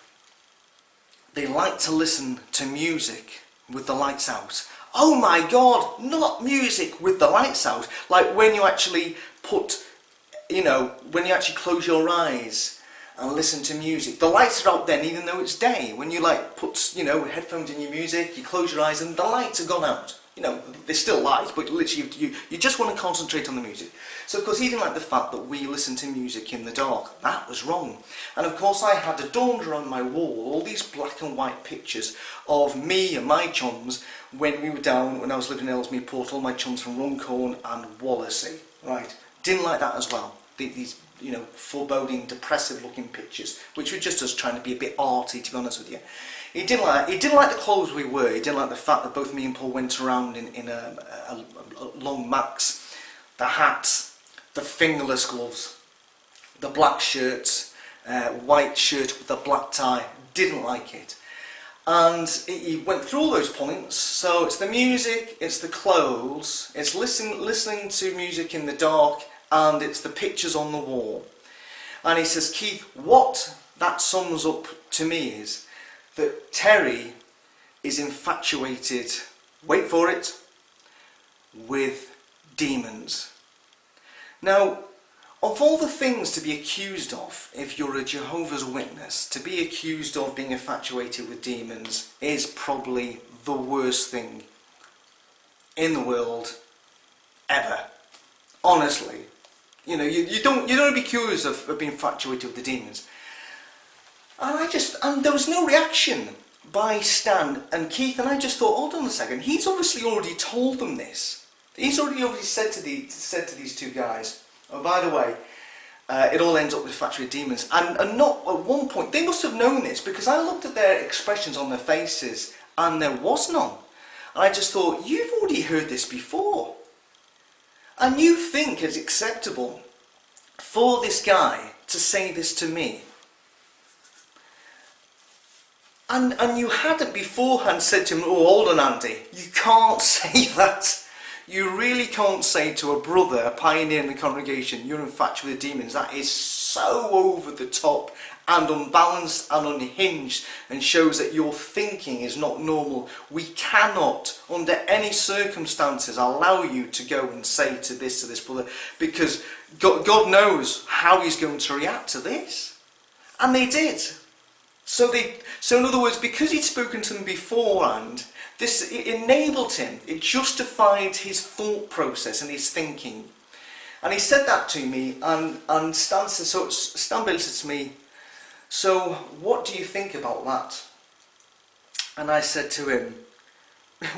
They like to listen to music with the lights out. Oh my God, not music with the lights out. Like when you actually when you actually close your eyes and listen to music. The lights are out then even though it's day. When you put headphones in your music, you close your eyes and the lights have gone out. You know, there's still lights, but literally you just want to concentrate on the music. So of course he didn't like the fact that we listened to music in the dark. That was wrong. And of course I had adorned around my wall all these black and white pictures of me and my chums when I was living in Ellesmere Portal, my chums from Runcorn and Wallasey. Right, didn't like that as well. These foreboding, depressive looking pictures, which were just us trying to be a bit arty, to be honest with you. He didn't like the clothes we were. He didn't like the fact that both me and Paul went around in a long max, the hats, the fingerless gloves, the black shirts, white shirt with a black tie. Didn't like it. And he went through all those points. So it's the music, it's the clothes, it's listening to music in the dark, and it's the pictures on the wall. And he says, Keith, what that sums up to me is that Terry is infatuated, wait for it, with demons. Now, of all the things to be accused of, if you're a Jehovah's Witness, to be accused of being infatuated with demons is probably the worst thing in the world ever. Honestly. You know, you don't be accused of being infatuated with the demons. And there was no reaction by Stan and Keith, and I just thought, hold on a second, he's obviously already told them this. He's already said to these two guys, oh, by the way, it all ends up with infatuated demons. And not at one point, they must have known this, because I looked at their expressions on their faces and there was none. And I just thought, you've already heard this before. And you think it's acceptable for this guy to say this to me. And you hadn't beforehand said to him, oh, hold on, Andy, you can't say that. You really can't say to a brother, a pioneer in the congregation, you're infatuated with demons. That is so over the top and unbalanced and unhinged, and shows that your thinking is not normal. We cannot, under any circumstances, allow you to go and say to this brother, because God knows how he's going to react to this. And they did. So in other words, because he'd spoken to them beforehand, it enabled him, it justified his thought process and his thinking. And he said that to me, and Stan Bailey said to me, so what do you think about that? And I said to him,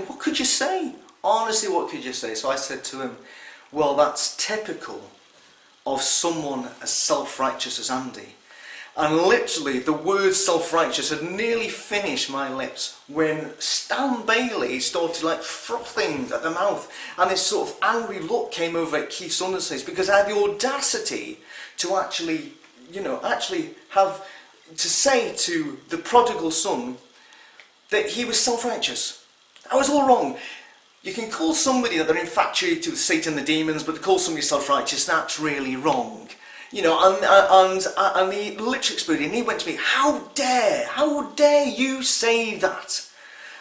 what could you say? Honestly, what could you say? So I said to him, well, that's typical of someone as self-righteous as Andy. And literally, the word self-righteous had nearly finished my lips when Stan Bailey started like frothing at the mouth, and this sort of angry look came over at Keith Saunders' face, because I had the audacity to actually have to say to the prodigal son that he was self-righteous. I was all wrong. You can call somebody that they're infatuated with Satan and the demons, but to call somebody self-righteous, that's really wrong. You know, and he literally exploded, and he went to me, how dare you say that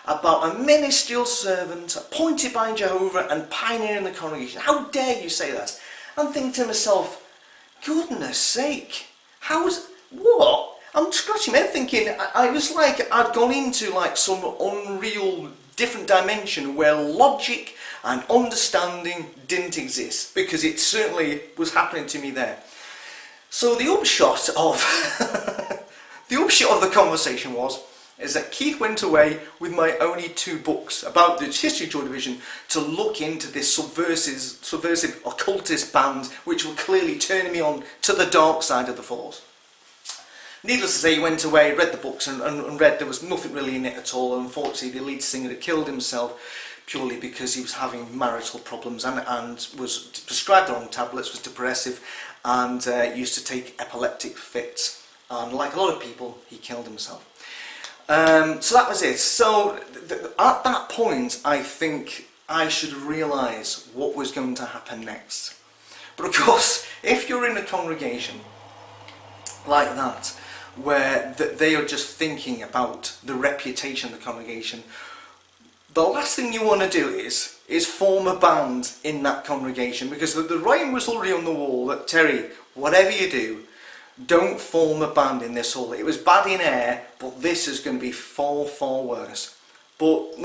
about a ministerial servant appointed by Jehovah and pioneer in the congregation? How dare you say that? I'm thinking to myself, goodness sake, what? I'm scratching my head thinking, I was like, I'd gone into like some unreal different dimension where logic and understanding didn't exist, because it certainly was happening to me there. So the upshot of the conversation is that Keith went away with my only 2 books about the history of Joy Division to look into this subversive occultist band, which were clearly turning me on to the dark side of the force. Needless to say, he went away, read the books, and read there was nothing really in it at all. Unfortunately, the lead singer had killed himself purely because he was having marital problems and was prescribed the wrong tablets, was depressive, and used to take epileptic fits. And like a lot of people, he killed himself. So that was it. So at that point, I think I should realise what was going to happen next. But of course, if you're in a congregation like that, where they are just thinking about the reputation of the congregation, the last thing you want to do is form a band in that congregation, because the writing was already on the wall that, Terry, whatever you do, don't form a band in this hall. It was bad in air, but this is going to be far, far worse. But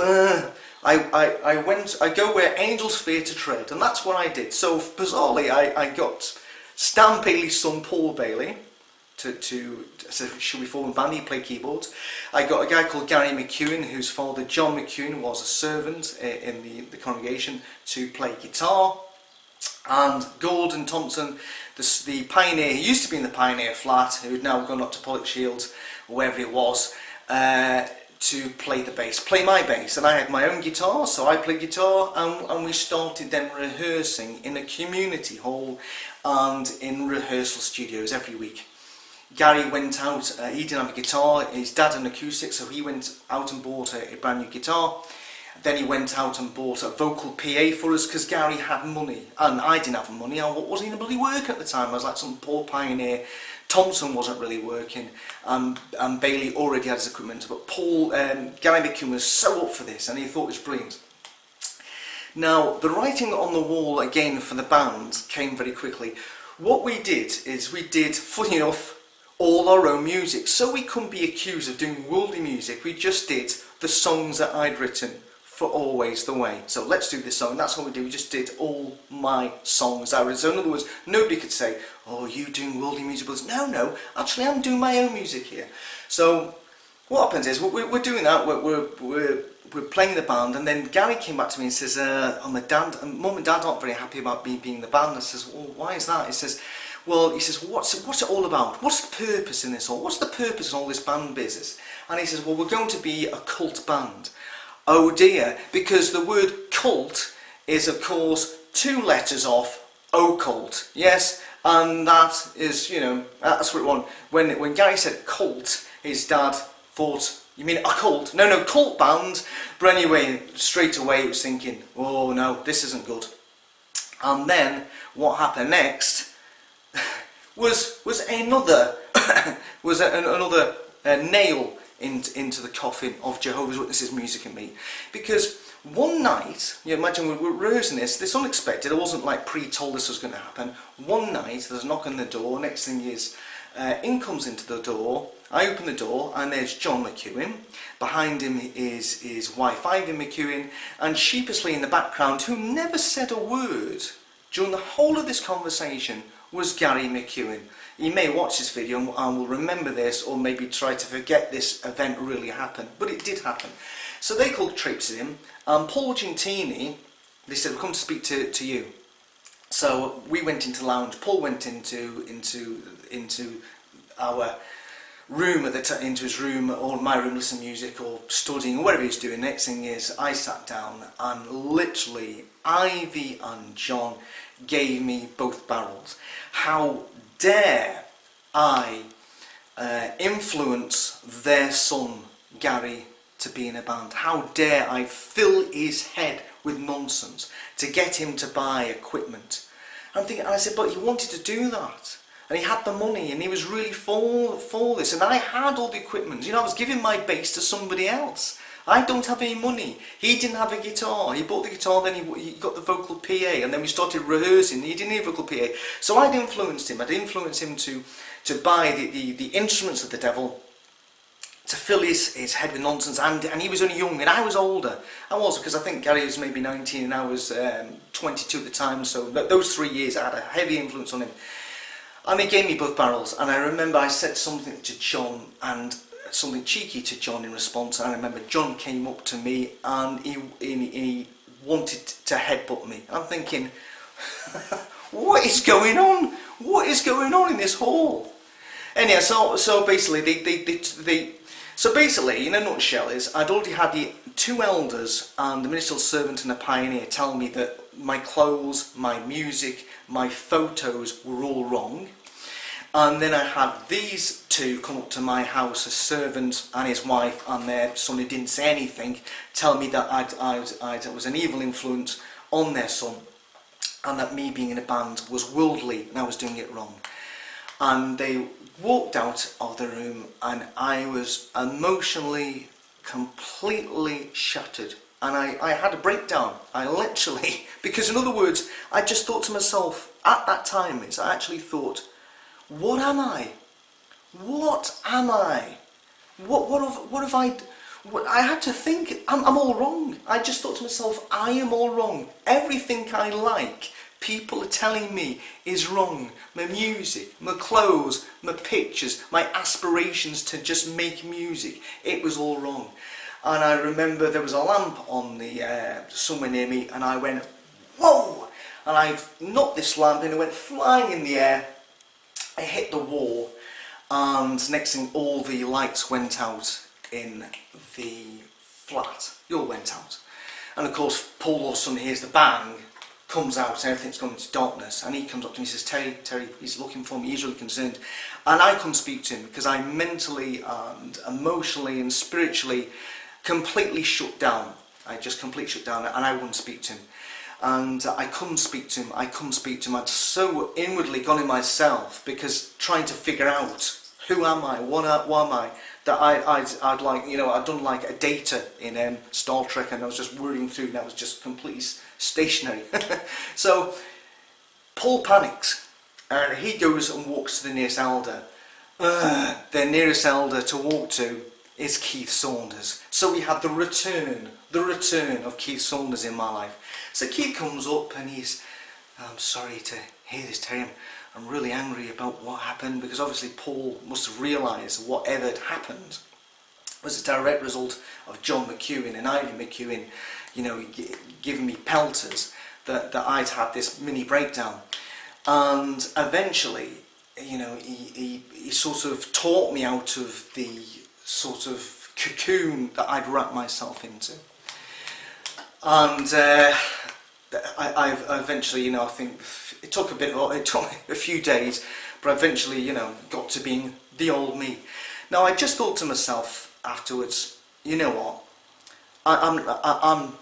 I go where angels fear to tread, and that's what I did. So bizarrely, I got Stan Bailey's son, Paul Bailey, to so should we form a band? He played keyboards. I got a guy called Gary McEwen, whose father John McEwen was a servant in the congregation, to play guitar, and Gordon Thompson, the pioneer, he used to be in the Pioneer Flat, who had now gone up to Pollock Shields, or wherever it was, to play the bass, play my bass. And I had my own guitar, so I played guitar, and we started then rehearsing in a community hall and in rehearsal studios every week. Gary went out, he didn't have a guitar, his dad had an acoustic, so he went out and bought a brand new guitar. Then he went out and bought a vocal PA for us because Gary had money and I didn't have money. I wasn't even bloody working at the time. I was like some poor pioneer. Thompson wasn't really working, and Bailey already had his equipment. But Gary McEwen was so up for this and he thought it was brilliant. Now, the writing on the wall again for the band came very quickly. What we did is we did, funny enough, all our own music. So we couldn't be accused of doing worldly music. We just did the songs that I'd written for Always the Way. So let's do this song. That's what we did. We just did all my songs. So in other words, nobody could say, oh, you doing worldly music? No, actually I'm doing my own music here. So what happens is we're doing that. We're playing the band, and then Gary came back to me and says, oh, Mum and Dad aren't very happy about me being in the band. I says, well, why is that? He says, what's it all about? What's the purpose in this all? What's the purpose in all this band business? And he says, well, we're going to be a cult band. Oh dear, because the word cult is, of course, 2 letters off occult. Yes, and that is, that's what it was. When Gary said cult, his dad thought, you mean a cult? No, cult band. But anyway, straight away he was thinking, oh no, this isn't good. And then what happened next was another another nail into the coffin of Jehovah's Witnesses Music and Me. Because one night, you imagine we were rehearsing this unexpected. It wasn't like pre-told this was going to happen. One night there's a knock on the door. Next thing is, in comes into the door. I open the door and there's John McEwen. Behind him is his wife Ivy McEwen, and sheepishly in the background, who never said a word during the whole of this conversation, was Gary McEwen. He may watch this video and will remember this, or maybe try to forget this event really happened, but it did happen. So they called traipsed him, and Paul Gentini, they said, we've come to speak to you. So we went into lounge. Paul went into our room into his room, or my room, listening to music or studying or whatever he's doing. Next thing is, I sat down and literally Ivy and John gave me both barrels. How dare I influence their son Gary to be in a band? How dare I fill his head with nonsense to get him to buy equipment? I'm thinking, and I said, but he wanted to do that. And he had the money, and he was really for this. And I had all the equipment. I was giving my bass to somebody else. I don't have any money. He didn't have a guitar. He bought the guitar, then he got the vocal PA, and then we started rehearsing. He didn't need a vocal PA. So I'd influenced him. I'd influenced him to buy the instruments of the devil, to fill his head with nonsense. And he was only young, and I was older. I was, because I think Gary was maybe 19, and I was 22 at the time. So those 3 years, I had a heavy influence on him. And he gave me both barrels, and I remember I said something to John, and something cheeky to John in response. And I remember John came up to me and he wanted to headbutt me. I'm thinking, what is going on? What is going on in this hall? Anyhow, so basically so basically, in a nutshell, is I'd already had the 2 elders and the ministerial servant and the pioneer tell me that my clothes, my music, my photos were all wrong. And then I had these 2 come up to my house, a servant and his wife and their son who didn't say anything, tell me that I was an evil influence on their son, and that me being in a band was worldly and I was doing it wrong. And they walked out of the room, and I was emotionally completely shattered. And I had a breakdown. I literally, because in other words, I just thought to myself, at that time, I actually thought, what am I? What am I? What have I... I had to think, I'm all wrong. I just thought to myself, I am all wrong. Everything I like, people are telling me is wrong. My music, my clothes, my pictures, my aspirations to just make music, it was all wrong. And I remember there was a lamp on the somewhere near me, and I went, whoa! And I knocked this lamp and it went flying in the air. I hit the wall, and next thing, all the lights went out in the flat. They all went out. And of course, Paul all of a sudden hears the bang, comes out and everything's gone into darkness, and he comes up to me and says, Terry, he's looking for me, he's really concerned. And I couldn't speak to him because I mentally and emotionally and spiritually completely shut down. I just completely shut down, and I wouldn't speak to him. And I couldn't speak to him. I'd so inwardly gone in myself, because trying to figure out who am I, what am I, that I'd like, you know, I'd done like a data in Star Trek, and I was just whirring through, and I was just completely stationary. So Paul panics, and he goes and walks to the nearest elder. The nearest elder to walk to is Keith Saunders. So we had the return of Keith Saunders in my life. So Keith comes up and he's, I'm sorry to hear this, Terry. I'm really angry about what happened, because obviously Paul must have realised whatever had happened was a direct result of John McEwen and Ivy McEwen, you know, giving me pelters, that I'd had this mini breakdown. And eventually, you know, he sort of taught me out of the sort of cocoon that I'd wrapped myself into. And I eventually, you know, I think it took a few days, but eventually, you know, got to being the old me. Now, I just thought to myself afterwards, you know what, I'm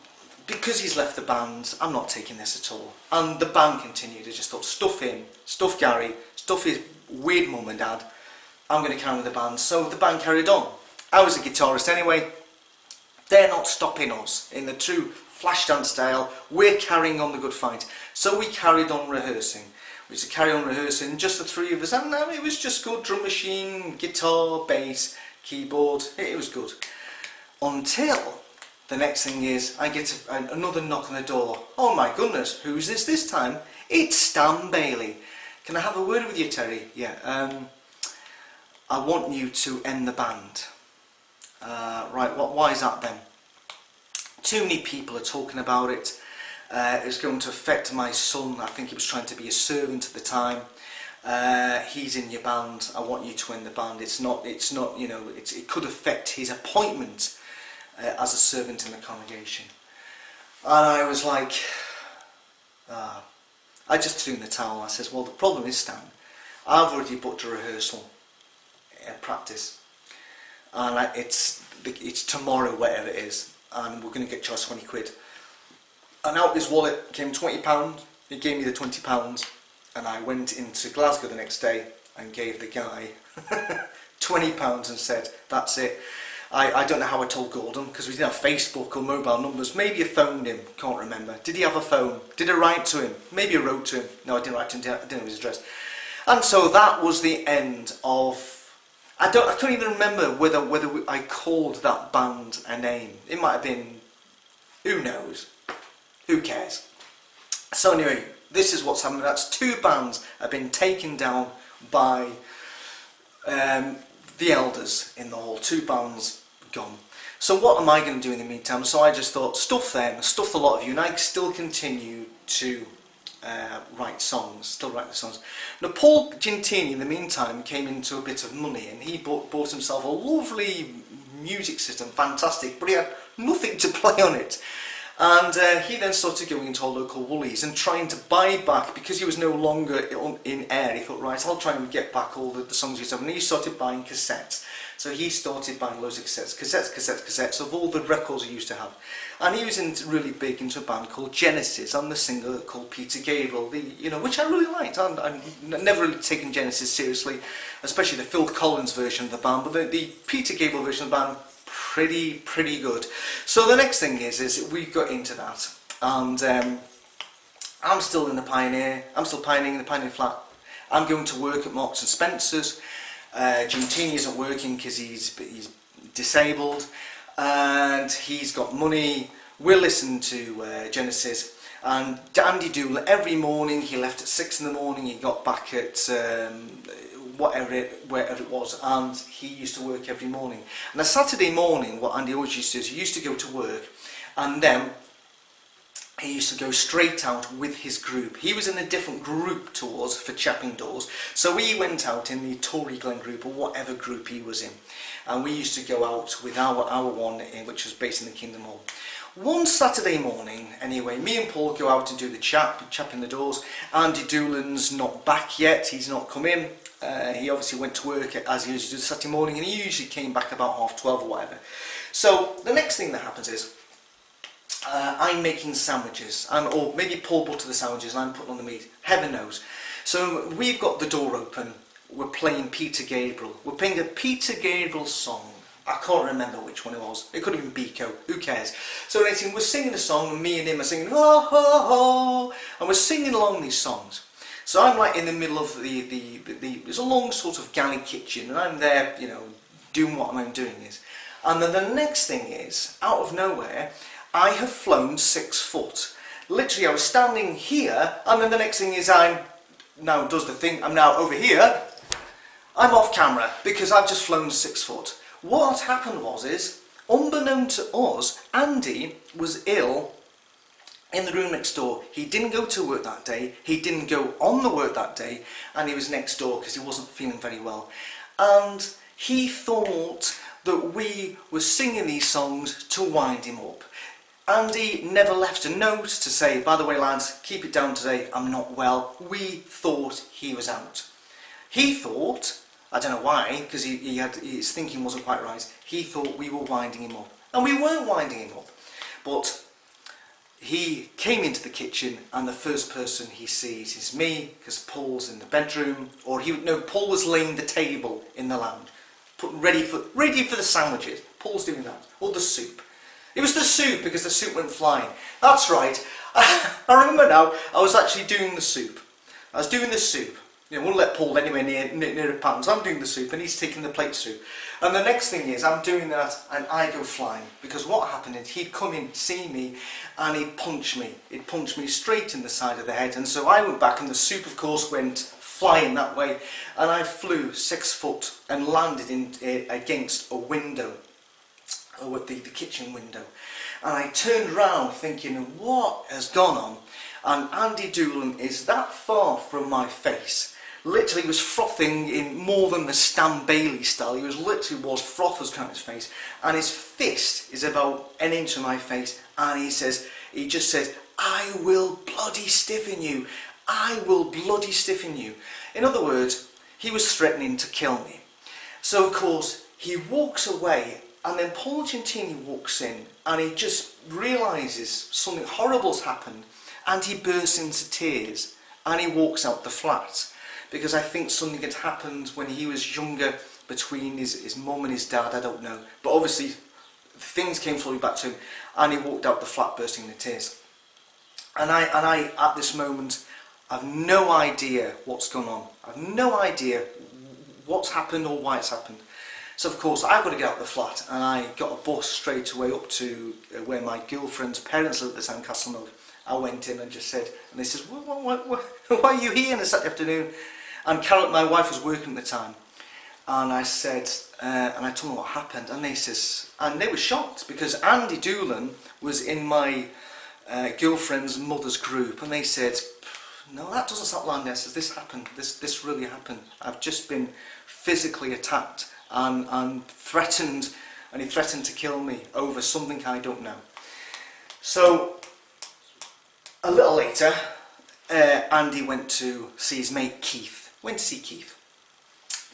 because he's left the band, I'm not taking this at all. And the band continued. I just thought, stuff him, stuff Gary, stuff his weird mum and dad, I'm going to carry the band. So the band carried on. I was a guitarist anyway. They're not stopping us in the true Flashdance style. We're carrying on the good fight. So we carried on rehearsing. We used to carry on rehearsing, just the three of us, and it was just good. Drum machine, guitar, bass, keyboard, it was good. Until the next thing is, I get another knock on the door. Oh my goodness, who's this time? It's Stan Bailey. Can I have a word with you, Terry? Yeah, I want you to end the band. Right, why is that then? Too many people are talking about it. It's going to affect my son. I think he was trying to be a servant at the time. He's in your band. I want you to end the band. It's not. You know, it could affect his appointment as a servant in the congregation. And I was like, I just threw in the towel. I says, well, the problem is, Stan, I've already booked a rehearsal, practice, and it's tomorrow, whatever it is, and we're going to get charged 20 quid. And out of his wallet came £20. He gave me the £20, and I went into Glasgow the next day and gave the guy £20 and said, that's it. I don't know how I told Gordon, because we didn't have Facebook or mobile numbers. Maybe I phoned him, can't remember. Did he have a phone? Did I write to him? Maybe I wrote to him. No, I didn't write to him, I didn't know his address. And so that was the end of... I can't even remember whether I called that band a name. It might have been... Who knows? Who cares? So anyway, this is what's happened. That's 2 bands have been taken down by the elders in the hall. 2 bands gone. So what am I going to do in the meantime? So I just thought, stuff them, stuff a lot of you, and I still continue to write songs, still write the songs. Now Paul Gintini in the meantime came into a bit of money, and he bought himself a lovely music system, fantastic, but he had nothing to play on it. And he then started going into our local Woolies and trying to buy back, because he was no longer in air. He thought, right, I'll try and get back all the songs he used to have. And he started buying cassettes. So he started buying loads of cassettes of all the records he used to have. And he was really big into a band called Genesis, and the singer called Peter Gabriel, which I really liked. I've never really taken Genesis seriously, especially the Phil Collins version of the band, but the Peter Gabriel version of the band, pretty good. So the next thing is we got into that, and I'm still in the Pioneer. I'm still pioneering the Pioneer flat. I'm going to work at Marks and Spencer's. Gintini isn't working because he's disabled, and he's got money. We'll listen to Genesis, and Andy Doolin every morning. He left at 6 in the morning. He got back at wherever it was, and he used to work every morning. And a Saturday morning, what Andy always used to do is he used to go to work, and then he used to go straight out with his group. He was in a different group to us for chapping doors, so we went out in the Tory Glen group, or whatever group he was in, and we used to go out with our one, which was based in the Kingdom Hall. One Saturday morning, anyway, me and Paul go out and do the chapping the doors. Andy Doolan's not back yet, he's not come in. He obviously went to work as he usually does Saturday morning, and he usually came back about 12:30 or whatever. So the next thing that happens is, I'm making sandwiches, or maybe Paul butter the sandwiches and I'm putting on the meat, heaven knows. So we've got the door open, we're playing Peter Gabriel, we're playing a Peter Gabriel song. I can't remember which one it was, it could have been Biko, who cares. So we're singing a song, and me and him are singing ho ho ho, and we're singing along these songs. So I'm like in the middle of there's a long sort of galley kitchen, and I'm there, you know, doing what I'm doing is. And then the next thing is, out of nowhere, I have flown 6 foot. Literally, I was standing here, and then the next thing is I'm now over here. I'm off camera because I've just flown 6 foot. What happened was, unbeknown to us, Andy was ill in the room next door. He didn't go to work that day, he didn't go on the work that day, and he was next door because he wasn't feeling very well. And he thought that we were singing these songs to wind him up. Andy never left a note to say, by the way lads, keep it down today, I'm not well. We thought he was out. He thought, I don't know why, because his thinking wasn't quite right, he thought we were winding him up. And we weren't winding him up. But he came into the kitchen, and the first person he sees is me, because Paul's in the bedroom, Paul was laying the table in the lounge, ready for the sandwiches. Paul's doing that, or the soup. It was the soup, because the soup went flying. That's right. I remember now, I was actually doing the soup. I was doing the soup. You know, I won't let Paul anywhere near a pan, so I'm doing the soup and he's taking the plates through. And the next thing is, I'm doing that and I go flying. Because what happened is, he'd come in, see me, and he'd punch me. He'd punch me straight in the side of the head. And so I went back, and the soup, of course, went flying that way. And I flew 6 foot and landed against a window. At the kitchen window, and I turned round thinking, what has gone on? And Andy Doolan is that far from my face. Literally was frothing in more than the Stan Bailey style. He was froth was coming out his face, and his fist is about an inch from my face, and he just says, I will bloody stiffen you. I will bloody stiffen you. In other words, he was threatening to kill me. So of course he walks away. And then Paul Gentini walks in, and he just realises something horrible's happened, and he bursts into tears, and he walks out the flat, because I think something had happened when he was younger between his mum and his dad, I don't know, but obviously things came slowly back to him, and he walked out the flat bursting into tears. And I at this moment, I've no idea what's gone on. I've no idea what's happened or why it's happened. So of course I've got to get out the flat, and I got a bus straight away up to where my girlfriend's parents lived at the time, Castlemilk. I went in and just said, and they said, why are you here on a Saturday afternoon? And Carol, my wife, was working at the time. And I said, and I told them what happened, and they were shocked, because Andy Doolan was in my girlfriend's mother's group, and they said, no, that doesn't sound like this. This happened. This really happened. I've just been physically attacked. And threatened, and he threatened to kill me over something I don't know. So a little later, Andy went to see his mate Keith. Went to see Keith.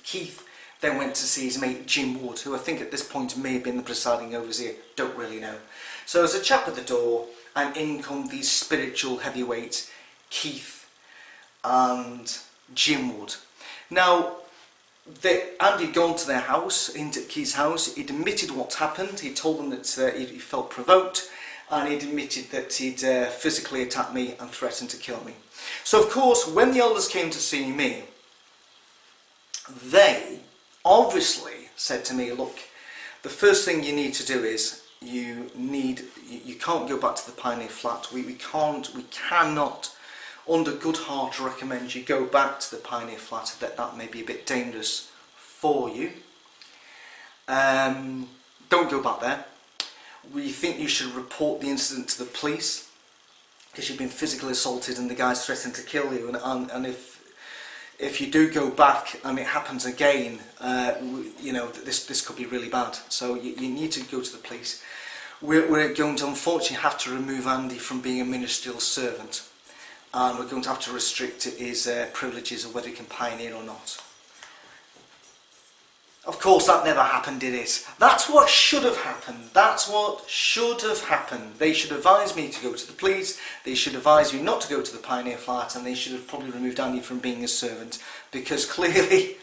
Keith then went to see his mate Jim Wood, who I think at this point may have been the presiding overseer, don't really know. So there's a chap at the door, and in come these spiritual heavyweights, Keith and Jim Wood. Now, Andy had gone to their house, into Keith's house. He'd admitted what's happened. He told them that he felt provoked, and he'd admitted that he'd physically attacked me and threatened to kill me. So of course, when the elders came to see me, they obviously said to me, look, the first thing you need to do is you can't go back to the Pioneer Flat. We cannot under good heart recommend you go back to the Pioneer Flat, that may be a bit dangerous for you. Don't go back there. We think you should report the incident to the police. because you've been physically assaulted and the guy's threatened to kill you, and if you do go back and it happens again, you know, this could be really bad. So you need to go to the police. We're going to unfortunately have to remove Andy from being a ministerial servant, and we're going to have to restrict his privileges of whether he can pioneer or not. Of course, that never happened, did it? That's what should have happened. That's what should have happened. They should advise me to go to the police, they should advise me not to go to the Pioneer flat, and they should have probably removed Andy from being a servant, because clearly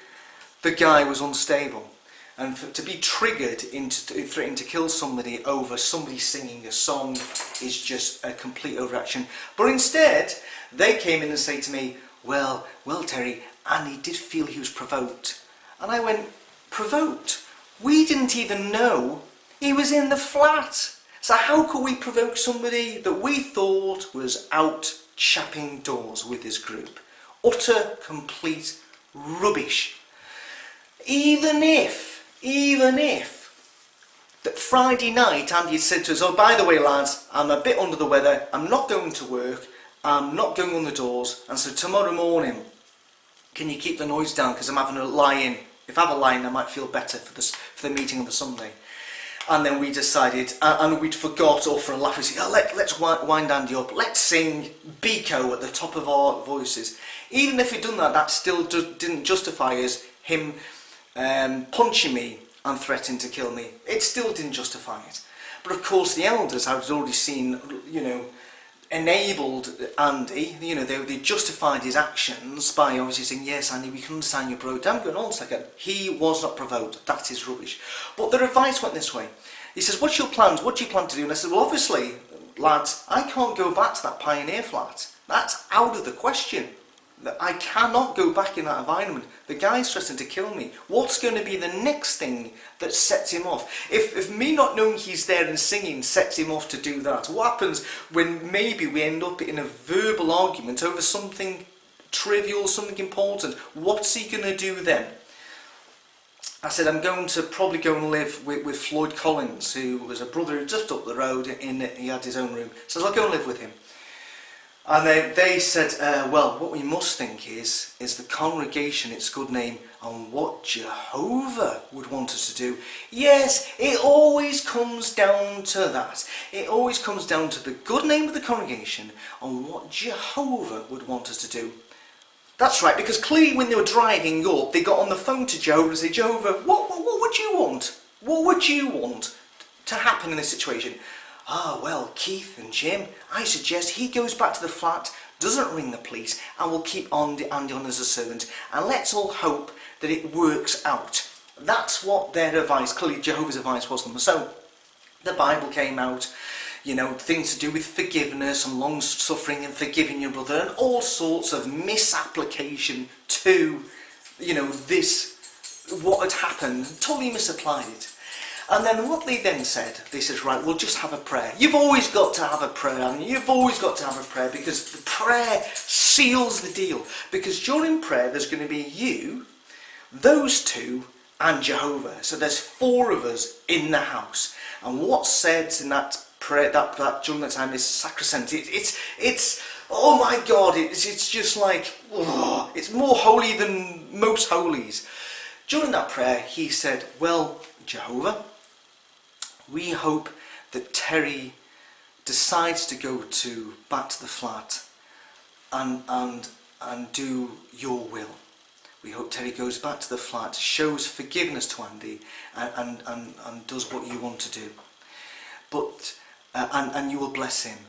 the guy was unstable. And to be triggered into threatening to kill somebody over somebody singing a song is just a complete overreaction. But instead, they came in and said to me, well, Terry, Andy did feel he was provoked. And I went, provoked? We didn't even know he was in the flat. So how could we provoke somebody that we thought was out chapping doors with his group? Utter, complete rubbish. Even if that Friday night Andy had said to us, oh, by the way, lads, I'm a bit under the weather, I'm not going to work, I'm not going on the doors, and so tomorrow morning, can you keep the noise down because I'm having a lie-in. If I have a lie-in, I might feel better for the meeting on the Sunday. And then we decided, and we'd forgot, or for a laugh, we said, oh, let's wind Andy up, let's sing Biko at the top of our voices. Even if we'd done that, that still didn't justify him punching me and threatening to kill me. It still didn't justify it. But of course the elders, I was already seen, you know, enabled Andy, you know, they justified his actions by obviously saying, yes, Andy, we can understand you're provoked. I'm going on a second. He was not provoked. That is rubbish. But their advice went this way. He says, what's your plans? What do you plan to do? And I said, well, obviously, lads, I can't go back to that Pioneer flat. That's out of the question. I cannot go back in that environment. The guy's threatening to kill me. What's going to be the next thing that sets him off? If me not knowing he's there and singing sets him off to do that, what happens when maybe we end up in a verbal argument over something trivial, something important? What's he going to do then? I said, I'm going to probably go and live with Floyd Collins, who was a brother just up the road. He had his own room. So I'll go and live with him. And they said, well, what we must think is the congregation, its good name, and what Jehovah would want us to do. Yes, it always comes down to that. It always comes down to the good name of the congregation and what Jehovah would want us to do. That's right, because clearly when they were driving up, they got on the phone to Jehovah and said, Jehovah, what would you want? What would you want to happen in this situation? Ah, well, Keith and Jim, I suggest he goes back to the flat, doesn't ring the police, and will keep Andy on as a servant. And let's all hope that it works out. That's what their advice, clearly Jehovah's advice was them. So the Bible came out, you know, things to do with forgiveness and long suffering and forgiving your brother, and all sorts of misapplication to, you know, what had happened, totally misapplied it. And then what they then said, they said, right, we'll just have a prayer. You've always got to have a prayer, and you've always got to have a prayer, because the prayer seals the deal. Because during prayer, there's going to be you, those two, and Jehovah. So there's 4 of us in the house. And what's said in that prayer, that during that time, is sacrosanct. It's oh my God, it's just like, oh, it's more holy than most holies. During that prayer, he said, well, Jehovah, we hope that Terry decides to go back to the flat and do your will. We hope Terry goes back to the flat, shows forgiveness to Andy, and does what you want to do. But and you will bless him.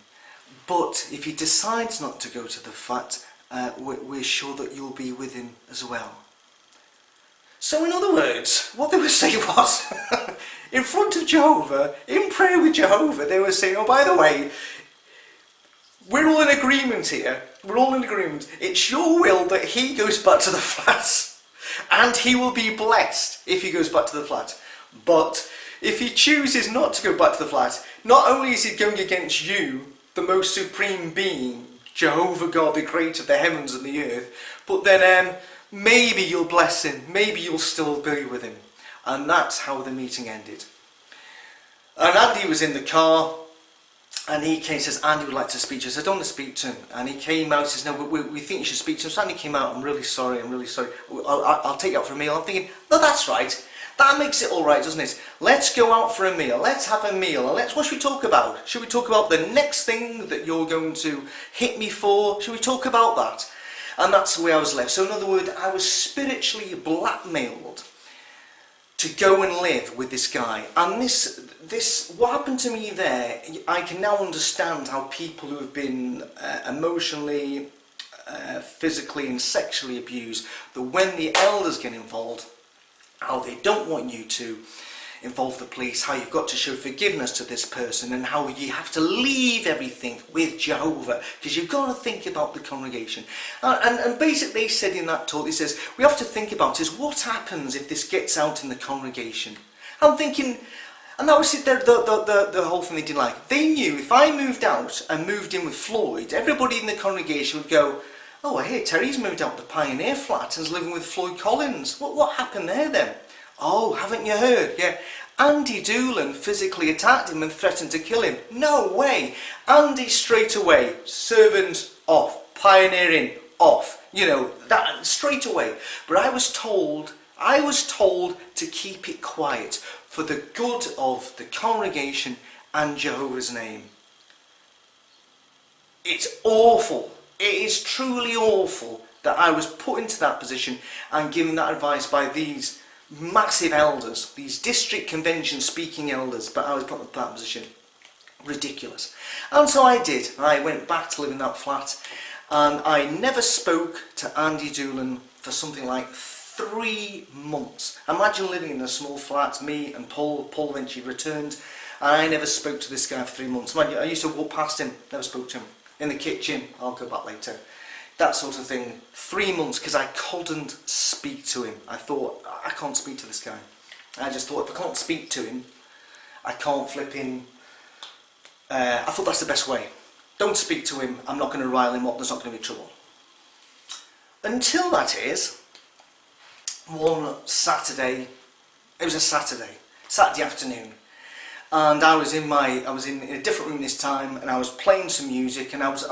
But if he decides not to go to the flat, we're sure that you'll be with him as well. So in other words, what they were saying was, in front of Jehovah, in prayer with Jehovah, they were saying, oh, by the way, we're all in agreement here. We're all in agreement. It's your will that he goes back to the flat, and he will be blessed if he goes back to the flat. But if he chooses not to go back to the flat, not only is he going against you, the most supreme being, Jehovah God, the creator of the heavens and the earth, but then maybe you'll bless him, maybe you'll still be with him. And that's how the meeting ended. And Andy was in the car, And he came and says, Andy would like to speak to you. I said, I don't want to speak to him. And he came out and says, no, we think you should speak to him. So Andy came out, I'm really sorry. I'll take you out for a meal. I'm thinking, no, that's right. That makes it all right, doesn't it? Let's go out for a meal. Let's have a meal. And what should we talk about? Should we talk about the next thing that you're going to hit me for? Should we talk about that? And that's the way I was left. So in other words, I was spiritually blackmailed to go and live with this guy. And this what happened to me there, I can now understand how people who have been emotionally, physically and sexually abused, that when the elders get involved, how they don't want you to involve the police, how you've got to show forgiveness to this person, and how you have to leave everything with Jehovah, because you've got to think about the congregation. And basically they said in that talk, he says, we have to think about is what happens if this gets out in the congregation. I'm thinking, and that was the whole thing they didn't like. They knew if I moved out and moved in with Floyd, everybody in the congregation would go, oh, I hear Terry's moved out to Pioneer Flat and is living with Floyd Collins. What happened there then? Oh, haven't you heard? Yeah. Andy Doolan physically attacked him and threatened to kill him. No way. Andy straight away, servant off, pioneering off. You know, that straight away. But I was told to keep it quiet for the good of the congregation and Jehovah's name. It's awful. It is truly awful that I was put into that position and given that advice by these massive elders, these district convention speaking elders, but I was put in that position. Ridiculous. And so I did. I went back to live in that flat, and I never spoke to Andy Doolan for something like 3 months. Imagine living in a small flat, me and Paul eventually returned, and I never spoke to this guy for 3 months. I used to walk past him, never spoke to him. In the kitchen, I'll go back later. That sort of thing. 3 months, because I couldn't speak to him. I thought, I can't speak to this guy. I just thought, if I can't speak to him, I can't flip him. I thought that's the best way. Don't speak to him, I'm not going to rile him up, there's not going to be trouble. Until that is, one Saturday, it was a Saturday afternoon, and I was in a different room this time, and I was playing some music, and I was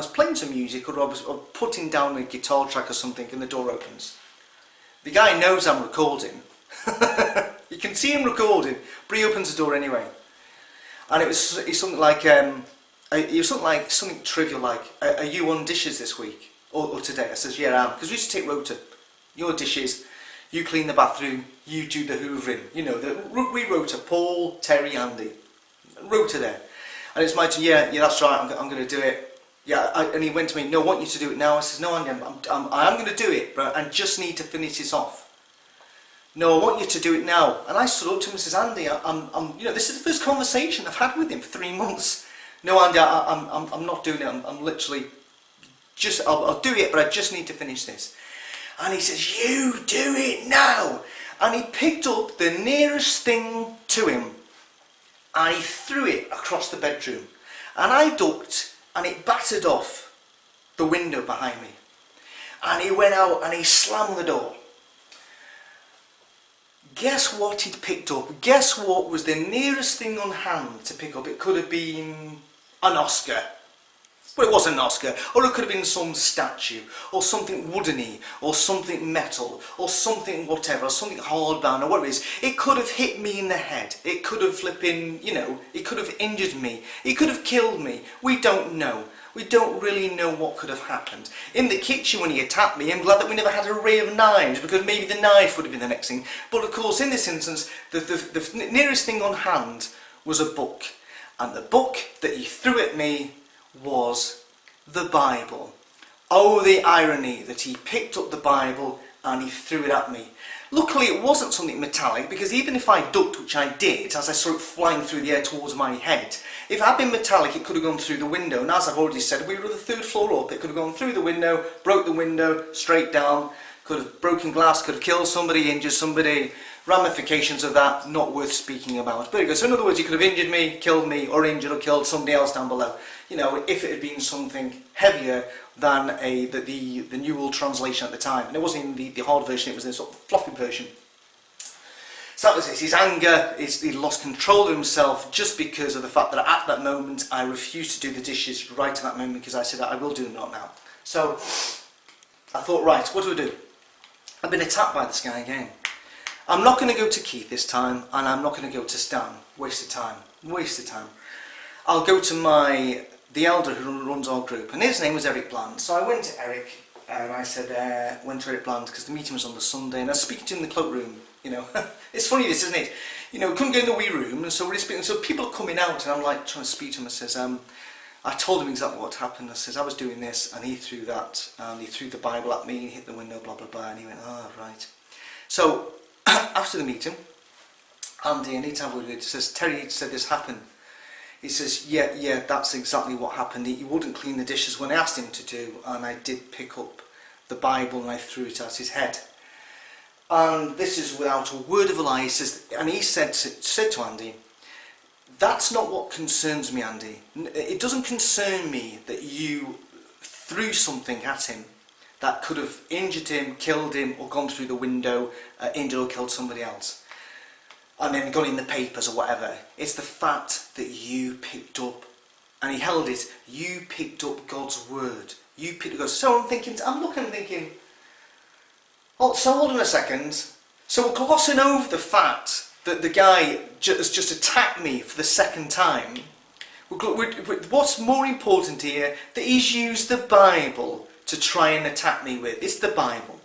playing some music, or I was putting down a guitar track or something, and the door opens. The guy knows I'm recording. You can see him recording, but he opens the door anyway. And it's something like something trivial like, are you on dishes this week or today? I says, yeah, I am, because we used to take rota. Your dishes, you clean the bathroom, you do the hoovering. You know, we rota, Paul, Terry, Andy, rota there. And it's my turn. Yeah, that's right. I'm going to do it. Yeah, and he went to me. No, I want you to do it now. I says, no, Andy, I am going to do it, but I just need to finish this off. No, I want you to do it now. And I stood up to him and says, Andy, this is the first conversation I've had with him for 3 months. No, Andy, I'm not doing it. I'm literally I'll do it, but I just need to finish this. And he says, you do it now. And he picked up the nearest thing to him and he threw it across the bedroom. And I ducked and it battered off the window behind me. And he went out and he slammed the door. Guess what he'd picked up? Guess what was the nearest thing on hand to pick up? It could have been an Oscar. Well, it wasn't an Oscar. Or it could have been some statue, or something woodeny, or something metal, or something whatever, or something hardbound, or whatever it is. It could have hit me in the head. It could have it could have injured me. It could have killed me. We don't know. We don't really know what could have happened. In the kitchen when he attacked me, I'm glad that we never had an array of knives, because maybe the knife would have been the next thing. But of course, in this instance, the nearest thing on hand was a book. And the book that he threw at me was the Bible. Oh, the irony that he picked up the Bible and he threw it at me. Luckily it wasn't something metallic, because even if I ducked, which I did, as I saw it flying through the air towards my head, if it had been metallic it could have gone through the window, and as I've already said, we were the 3rd floor up, it could have gone through the window, broke the window, straight down, could have broken glass, could have killed somebody, injured somebody. Ramifications of that, not worth speaking about. But so in other words, you could have injured me, killed me, or injured or killed somebody else down below. You know, if it had been something heavier than the New World Translation at the time. And it wasn't even the hard version, it was the sort of floppy version. So that was it, his anger, he lost control of himself just because of the fact that at that moment I refused to do the dishes right at that moment because I said I will do them not now. So I thought, right, what do? I've been attacked by this guy again. I'm not going to go to Keith this time, and I'm not going to go to Stan. Waste of time. I'll go to the elder who runs our group, and his name was Eric Bland. So I went to Eric, and I said, went to Eric Bland because the meeting was on the Sunday, and I was speaking to him in the cloakroom. You know, it's funny this, isn't it? You know, we couldn't get in the wee room, and so we're speaking. So people are coming out, and I'm like trying to speak to him. I says, I told him exactly what happened. I says I was doing this, and he threw that, and he threw the Bible at me, and hit the window, blah blah blah, and he went, oh right. So after the meeting, Andy, I need to have a word with you. He says, Terry said this happened. He says, yeah, that's exactly what happened. He wouldn't clean the dishes when I asked him to do, and I did pick up the Bible and I threw it at his head. And this is without a word of a lie. He says, and he said to Andy, that's not what concerns me, Andy. It doesn't concern me that you threw something at him that could have injured him, killed him, or gone through the window, injured or killed somebody else, and then gone in the papers or whatever. It's the fact that you picked up, and he held it, you picked up God's word. You picked up God's. So I'm looking thinking, oh, so hold on a second. So we're glossing over the fact that the guy has just attacked me for the second time. What's more important here, that he's used the Bible to try and attack me with. It's the Bible.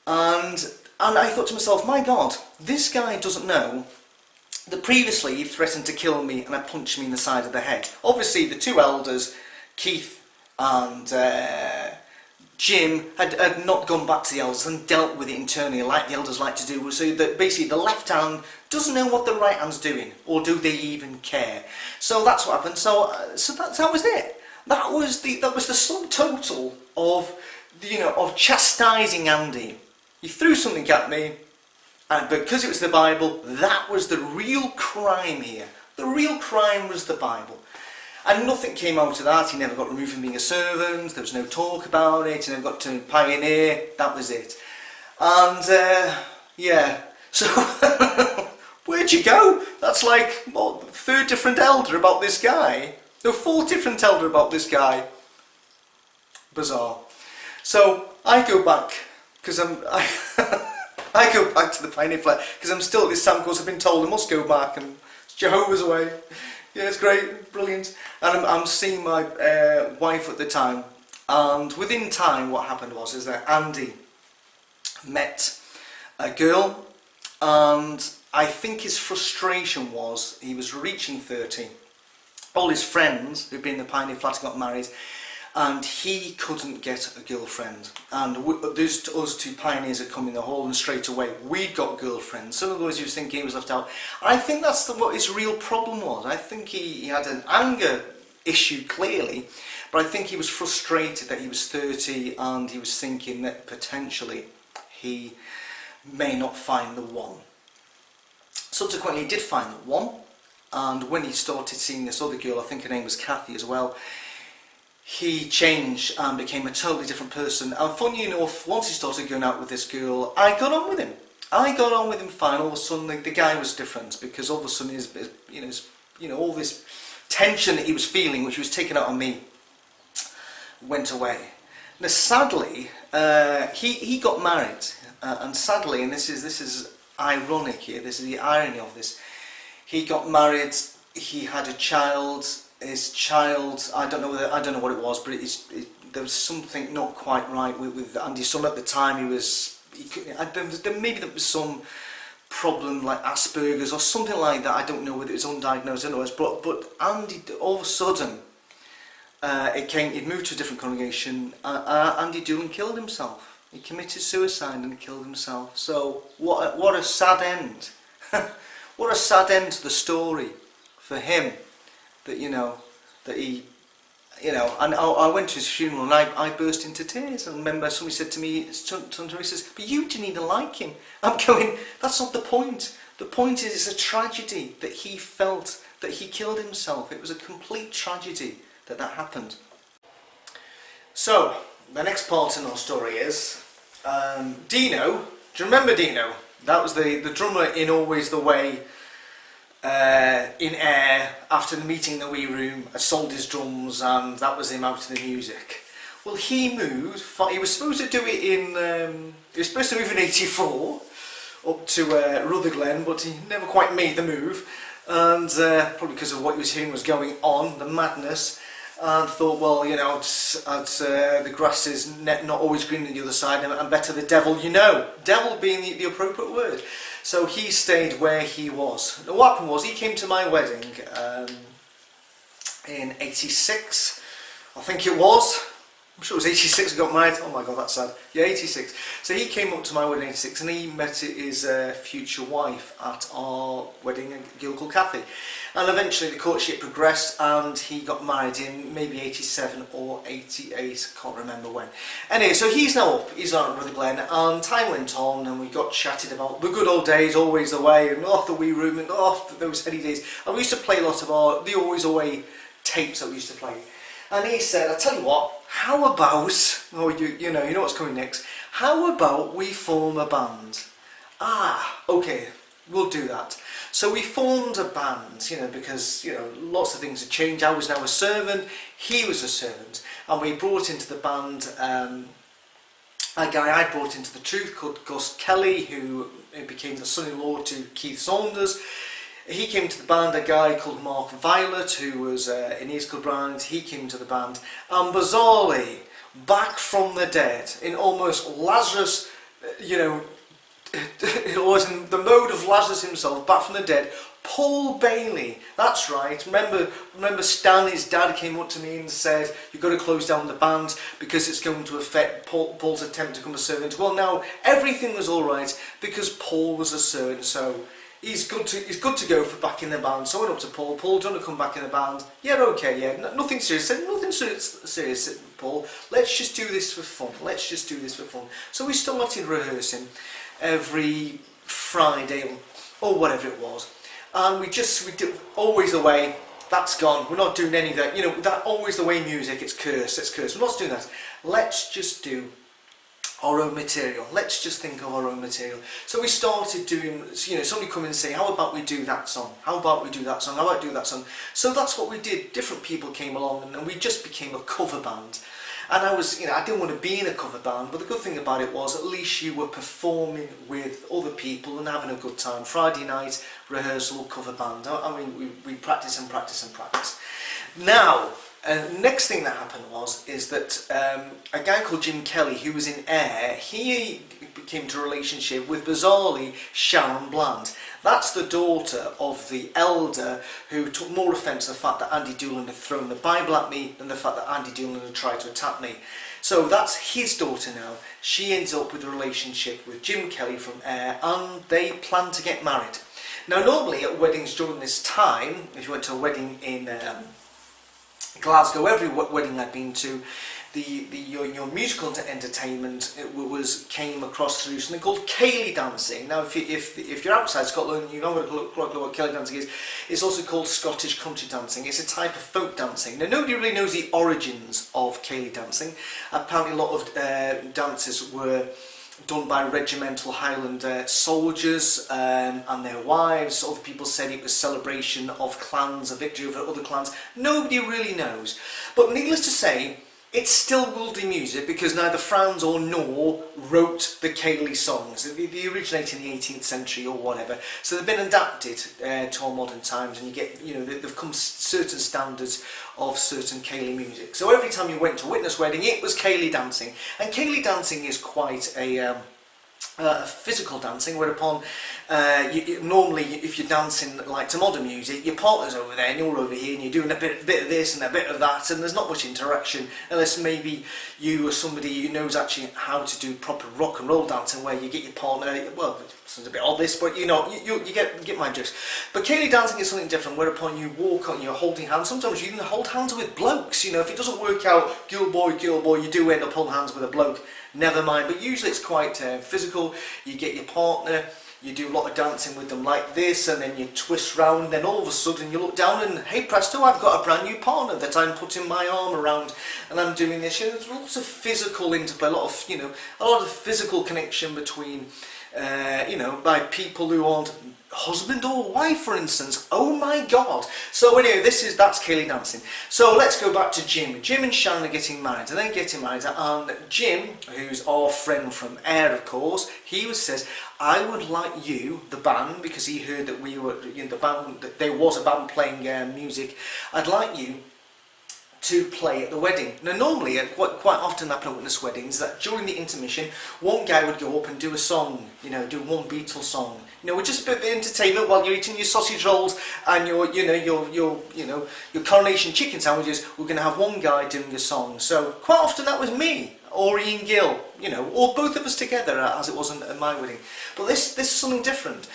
And I thought to myself, my God, this guy doesn't know that previously he threatened to kill me and punched me in the side of the head. Obviously the two elders, Keith and Jim, had not gone back to the elders and dealt with it internally like the elders like to do. So that basically the left hand doesn't know what the right hand's doing, or do they even care? So that's what happened. So that was it. That was the sum total of chastising Andy. He threw something at me, and because it was the Bible, that was the real crime here. The real crime was the Bible. And nothing came out of that. He never got removed from being a servant. There was no talk about it. He never got to pioneer. That was it. And yeah. So where'd you go? That's like what, third different elder about this guy. No, fourth different elder about this guy. Bizarre. So I go back because I go back to the pioneer flat because I'm still at this time course. I've been told I must go back, and it's Jehovah's way. Yeah, it's great, brilliant. And I'm seeing my wife at the time, and within time what happened is that Andy met a girl, and I think his frustration was he was reaching 30. All his friends who'd been in the pioneer flat got married, and he couldn't get a girlfriend. And us two pioneers had come in the hall, and straight away we'd got girlfriends. So in other words, he was thinking he was left out. I think that's what his real problem was. I think he had an anger issue clearly, but I think he was frustrated that he was 30, and he was thinking that potentially he may not find the one. Subsequently, he did find the one, and when he started seeing this other girl, I think her name was Kathy as well, he changed and became a totally different person. And funny enough, once he started going out with this girl, I got on with him. I got on with him fine. All of a sudden, the guy was different, because all of a sudden, all this tension that he was feeling, which was taken out on me, went away. Now, sadly, he got married, and sadly, and this is ironic here. This is the irony of this. He got married. He had a child. His child, I don't know what it was, but there was something not quite right with Andy's son at the time. Maybe there was some problem like Asperger's or something like that. I don't know whether it was undiagnosed or otherwise. But Andy, all of a sudden, he'd moved to a different congregation. Andy Doolan killed himself. He committed suicide and killed himself. So what a sad end. What a sad end to the story for him. That he, and I went to his funeral, and I burst into tears. And I remember somebody said to me, he says, but you didn't even like him. I'm going, that's not the point. The point is, it's a tragedy that he felt that he killed himself. It was a complete tragedy that happened. So, the next part in our story is, Dino, do you remember Dino? That was the drummer in Always the Way, in Air. After the meeting in the wee room, I sold his drums, and that was him out to the music. Well, he moved. He was supposed to do it in. He was supposed to move in '84 up to Rutherglen, but he never quite made the move, and probably because of what he was hearing was going on, the madness. And thought, well, you know, the grass is not always green on the other side, and better the devil you know. Devil being the appropriate word. So he stayed where he was. Now, what happened was, he came to my wedding in '86, I think it was. I'm sure it was '86 I got married. Oh my god, that's sad. Yeah, '86. So he came up to my wedding in '86, and he met his future wife at our wedding, a girl called Kathy. And eventually the courtship progressed, and he got married in maybe '87 or '88, can't remember when. Anyway, so he's now up, he's on at Rutherglen, and time went on, and we got chatted about the good old days, Always the Way, and the wee room, and those heady days. And we used to play a lot of the Always the Way tapes that we used to play. And he said, I tell you what, how about, you know what's coming next, how about we form a band? Ah, okay, we'll do that. So we formed a band, because, lots of things had changed. I was now a servant, he was a servant, and we brought into the band a guy I brought into the truth called Gus Kelly, who became the son-in-law to Keith Saunders. He came to the band, a guy called Mark Violet, who was in East Kilbride. He came to the band, and bizarrely, back from the dead, in almost Lazarus, it was in the mode of Lazarus himself, back from the dead, Paul Bailey. That's right. Remember Stan, his dad, came up to me and said, you've got to close down the band because it's going to affect Paul's attempt to become a servant. Well, now everything was all right because Paul was a servant, so he's good to go for back in the band. So I went up to Paul. Paul, do you want to come back in the band? Yeah, okay, yeah. Nothing serious. I said, nothing serious, Paul. Let's just do this for fun. So we started rehearsing every Friday or whatever it was. And we did Always the Way. That's gone. We're not doing any of that. That Always the Way music, it's cursed. We're not doing that. Let's just do our own material. Let's just think of our own material. So we started doing, somebody come in and say, how about we do that song? How about we do that song? How about do that song? So that's what we did. Different people came along, and we just became a cover band. And I was, I didn't want to be in a cover band, but the good thing about it was at least you were performing with other people and having a good time. Friday night, rehearsal, cover band. I mean, we practice and practice and practice. Now, next thing that happened is that a guy called Jim Kelly, who was in Air, he came to a relationship with, bizarrely, Sharon Bland. That's the daughter of the elder who took more offence to the fact that Andy Doolan had thrown the Bible at me than the fact that Andy Doolan had tried to attack me. So that's his daughter now. She ends up with a relationship with Jim Kelly from Air, and they plan to get married. Now, normally at weddings during this time, if you went to a wedding in Glasgow, every wedding I'd been to, your musical entertainment came across through something called Ceilidh dancing. Now, if you're outside Scotland, you know what Ceilidh dancing is. It's also called Scottish country dancing. It's a type of folk dancing. Now, nobody really knows the origins of Ceilidh dancing. Apparently, a lot of dances were done by regimental Highland soldiers and their wives. Other people said it was celebration of clans, a victory over other clans. Nobody really knows. But needless to say, it's still worldly music because neither Franz or Nor wrote the Ceilidh songs. They originate in the 18th century or whatever. So they've been adapted to our modern times, and you get, they've come certain standards of certain Ceilidh music. So every time you went to a witness wedding, it was Ceilidh dancing. And Ceilidh dancing is quite a physical dancing, whereupon normally if you're dancing like to modern music, your partner's over there and you're over here and you're doing a bit of this and a bit of that, and there's not much interaction unless maybe you are somebody who knows actually how to do proper rock and roll dancing, where you get your partner, well, it sounds a bit odd this, but you get my drift. But Ceilidh dancing is something different, whereupon you walk on, you're holding hands. Sometimes you even hold hands with blokes. If it doesn't work out, girl boy, you do end up holding hands with a bloke. Never mind, but usually it's quite physical. You get your partner, you do a lot of dancing with them like this, and then you twist round, then all of a sudden you look down and, hey presto, I've got a brand new partner that I'm putting my arm around, and I'm doing this. There's lots of physical interplay, a lot of physical connection between by people who aren't husband or wife, for instance. Oh my God. So anyway, that's Kaylee dancing. So let's go back to Jim. Jim and Sharon are getting married, and they're getting married, and Jim, who's our friend from Air, of course, he says, I would like you, the band, because he heard that we were, the band, that there was a band playing music, I'd like you to play at the wedding. Now normally, quite often happen at witness weddings, that during the intermission, one guy would go up and do a song, do one Beatles song. With just a bit of entertainment while you're eating your sausage rolls and your coronation chicken sandwiches. We're going to have one guy doing a song. So quite often that was me or Ian Gill, or both of us together, as it was at my wedding. But this is something different.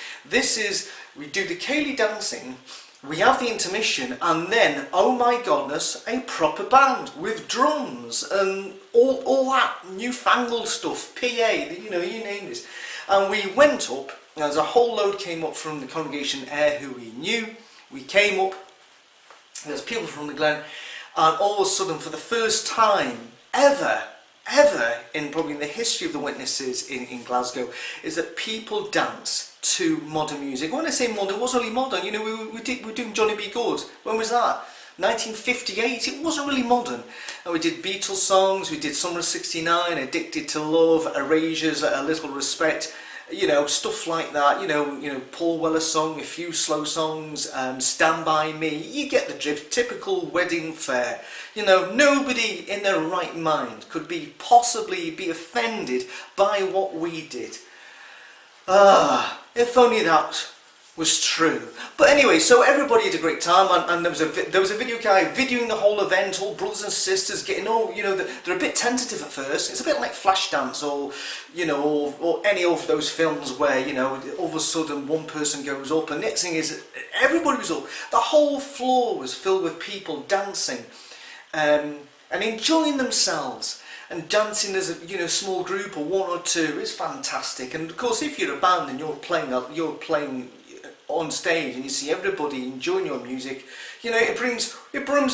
We do the Kaylee dancing. We have the intermission, and then, oh my goodness, a proper band with drums and all that newfangled stuff, PA, you name it. And we went up, as a whole load came up from the congregation Air who we knew. We came up, there's people from the Glen, and all of a sudden, for the first time ever in probably in the history of the witnesses in Glasgow, is that people dance to modern music. When I say modern, it wasn't really modern. We were doing Johnny B. Good. When was that? 1958. It wasn't really modern. And we did Beatles songs. We did Summer of '69, Addicted to Love, Erasures, A Little Respect. Stuff like that. Paul Weller song, a few slow songs, Stand By Me. You get the drift. Typical wedding fare. Nobody in their right mind could possibly be offended by what we did. If only that was true. But anyway, so everybody had a great time, and there was a video guy videoing the whole event, all brothers and sisters getting they're a bit tentative at first. It's a bit like Flashdance or any of those films where all of a sudden one person goes up, and next thing is everybody was up. The whole floor was filled with people dancing and enjoying themselves. And dancing as a small group or one or two is fantastic. And of course, if you're a band and you're playing on stage and you see everybody enjoying your music, it brings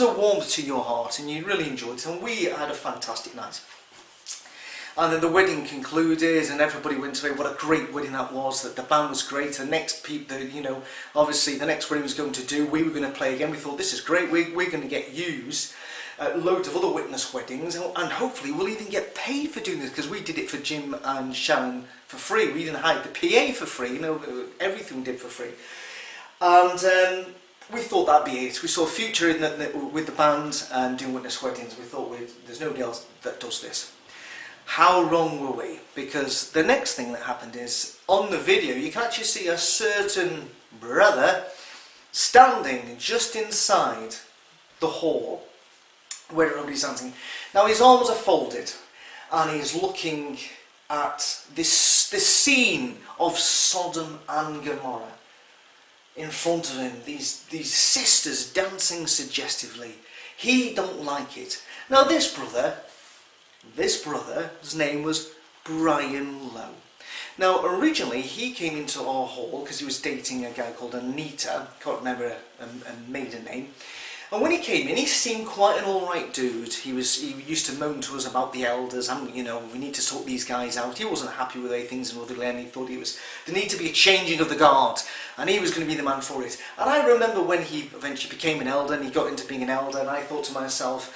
a warmth to your heart, and you really enjoy it. And we had a fantastic night. And then the wedding concluded, and everybody went away. What a great wedding that was! That the band was great. The next obviously the next wedding was going to do. We were going to play again. We thought, this is great. We're going to get used. Loads of other witness weddings, and hopefully we'll even get paid for doing this, because we did it for Jim and Sharon for free. We didn't hire the PA for free, everything we did for free. And we thought that'd be it. We saw a future with the band and doing witness weddings. We thought there's nobody else that does this. How wrong were we? Because the next thing that happened is, on the video you can actually see a certain brother standing just inside the hall where everybody's dancing. Now his arms are folded, and he's looking at this scene of Sodom and Gomorrah. In front of him, these sisters dancing suggestively. He don't like it. Now this brother's name was Brian Lowe. Now originally he came into our hall because he was dating a guy called Anita, can't remember a maiden name. And when he came in, he seemed quite an alright dude. He used to moan to us about the elders, and we need to sort these guys out. He wasn't happy with the way things in Rutherglen. He thought there needed to be a changing of the guard, and he was going to be the man for it. And I remember when he eventually became an elder, and he got into being an elder, and I thought to myself,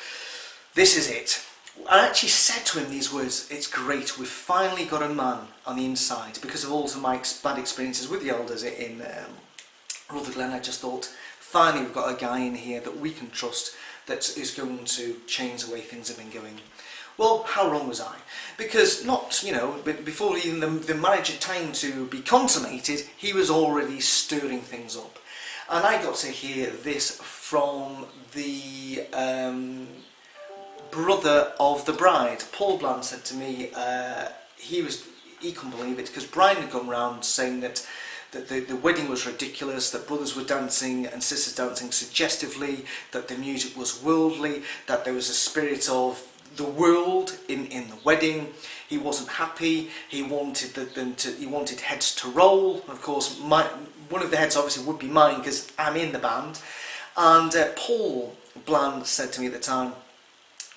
this is it. I actually said to him these words, it's great, we've finally got a man on the inside. Because of all of my bad experiences with the elders in Rutherglen, I just thought, finally we've got a guy in here that we can trust, that is going to change the way things have been going. Well, how wrong was I? Because before even the marriage had time to be consummated, he was already stirring things up. And I got to hear this from the brother of the bride. Paul Bland said to me, he couldn't believe it, because Brian had gone round saying that the wedding was ridiculous, that brothers were dancing and sisters dancing suggestively, that the music was worldly, that there was a spirit of the world in the wedding. He wasn't happy. He wanted he wanted heads to roll. Of course, one of the heads obviously would be mine, because I'm in the band. And Paul Bland said to me at the time,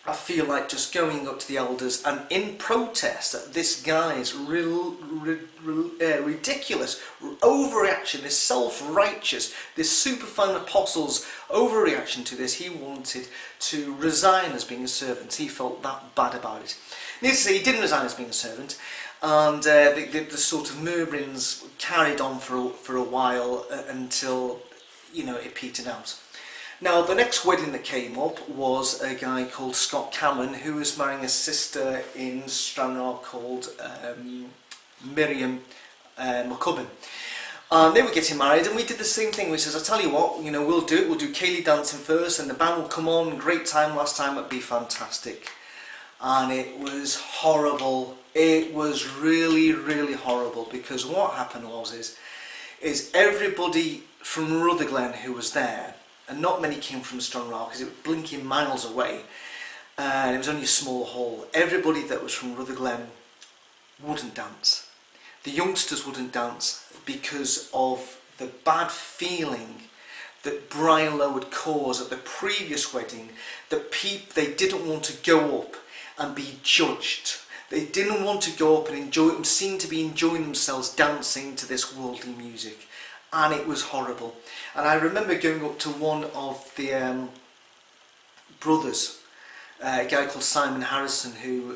I feel like just going up to the elders and in protest at this guy's ridiculous overreaction, this self-righteous, this superfan apostle's overreaction to this. He wanted to resign as being a servant. He felt that bad about it. Needless to say, he didn't resign as being a servant, and the sort of murmurings carried on for a while until, you know, it petered out. Now, the next wedding that came up was a guy called Scott Cameron, who was marrying a sister in Stranraer called Miriam McCubbin. They were getting married, and we did the same thing. We says, I tell you what, you know, we'll do it. We'll do Kaylee dancing first, and the band will come on. Great time last time. It'd be fantastic. And it was horrible. It was really, really horrible, because what happened is everybody from Rutherglen who was there, and not many came from Stranraer because it was blinking miles away, and it was only a small hall. Everybody that was from Rutherglen wouldn't dance. The youngsters wouldn't dance because of the bad feeling that Brian Lowe had caused at the previous wedding, that they didn't want to go up and be judged. They didn't want to go up and enjoy it, and seem to be enjoying themselves dancing to this worldly music. And it was horrible. And I remember going up to one of the brothers, a guy called Simon Harrison, who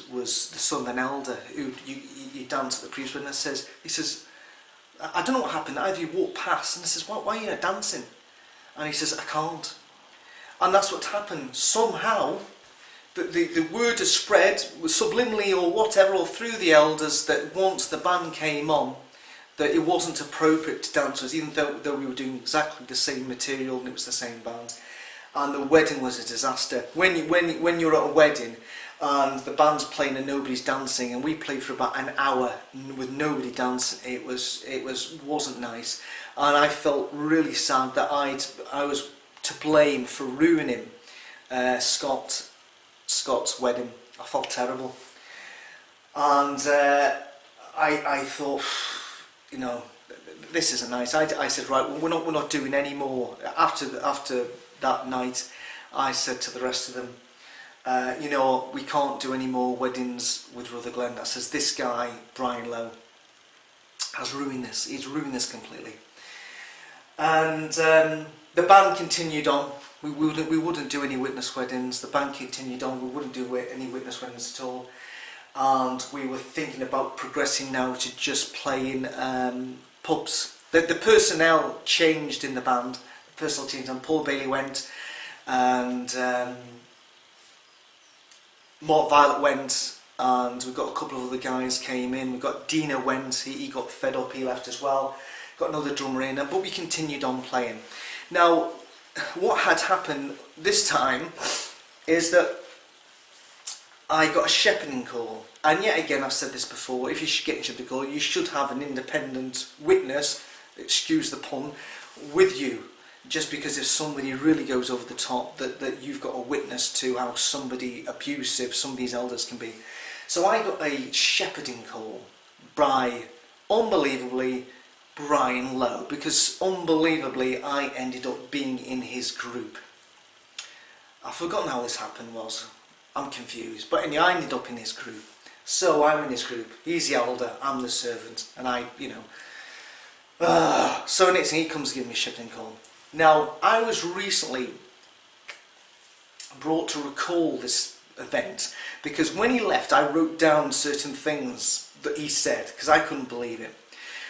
was the son of an elder, who you danced at the previous wedding. And he says, I don't know what happened. Either you walked past, and I says, why are you not dancing? And he says, I can't. And that's what happened. Somehow, the word has spread, subliminally or whatever, or through the elders, that once the band came on, that it wasn't appropriate to dance with, even though we were doing exactly the same material and it was the same band. And the wedding was a disaster. When you're at a wedding and the band's playing and nobody's dancing, and we played for about an hour with nobody dancing, it wasn't nice. And I felt really sad that I was to blame for ruining Scott's wedding. I felt terrible, and I thought, you know, this isn't nice. I said, right, well, we're not doing any more. After that night, I said to the rest of them, you know, we can't do any more weddings with Rutherglen. I says, this guy, Brian Lowe, has ruined this. He's ruined this completely. And the band continued on. We wouldn't do any witness weddings. The band continued on. We wouldn't do any witness weddings at all. And we were thinking about progressing now to just playing pubs. The personnel changed in the band. The personnel changed, and Paul Bailey went, and Mark Violet went, and we got a couple of other guys came in. We got Dino went. He got fed up. He left as well. Got another drummer in, but we continued on playing. Now, what had happened this time is that I got a shepherding call, and yet again, I've said this before, if you should get a shepherding call, you should have an independent witness, excuse the pun, with you, just because if somebody really goes over the top, that you've got a witness to how somebody abusive some of these elders can be. So I got a shepherding call by, unbelievably, Brian Lowe, because unbelievably I ended up being in his group. I've forgotten how this happened was. I'm confused, but anyway, I ended up in his group. So I'm in his group. He's the elder, I'm the servant, and I, you know. So next thing, he comes to give me a shepherding call. Now, I was recently brought to recall this event, because when he left, I wrote down certain things that he said, because I couldn't believe it.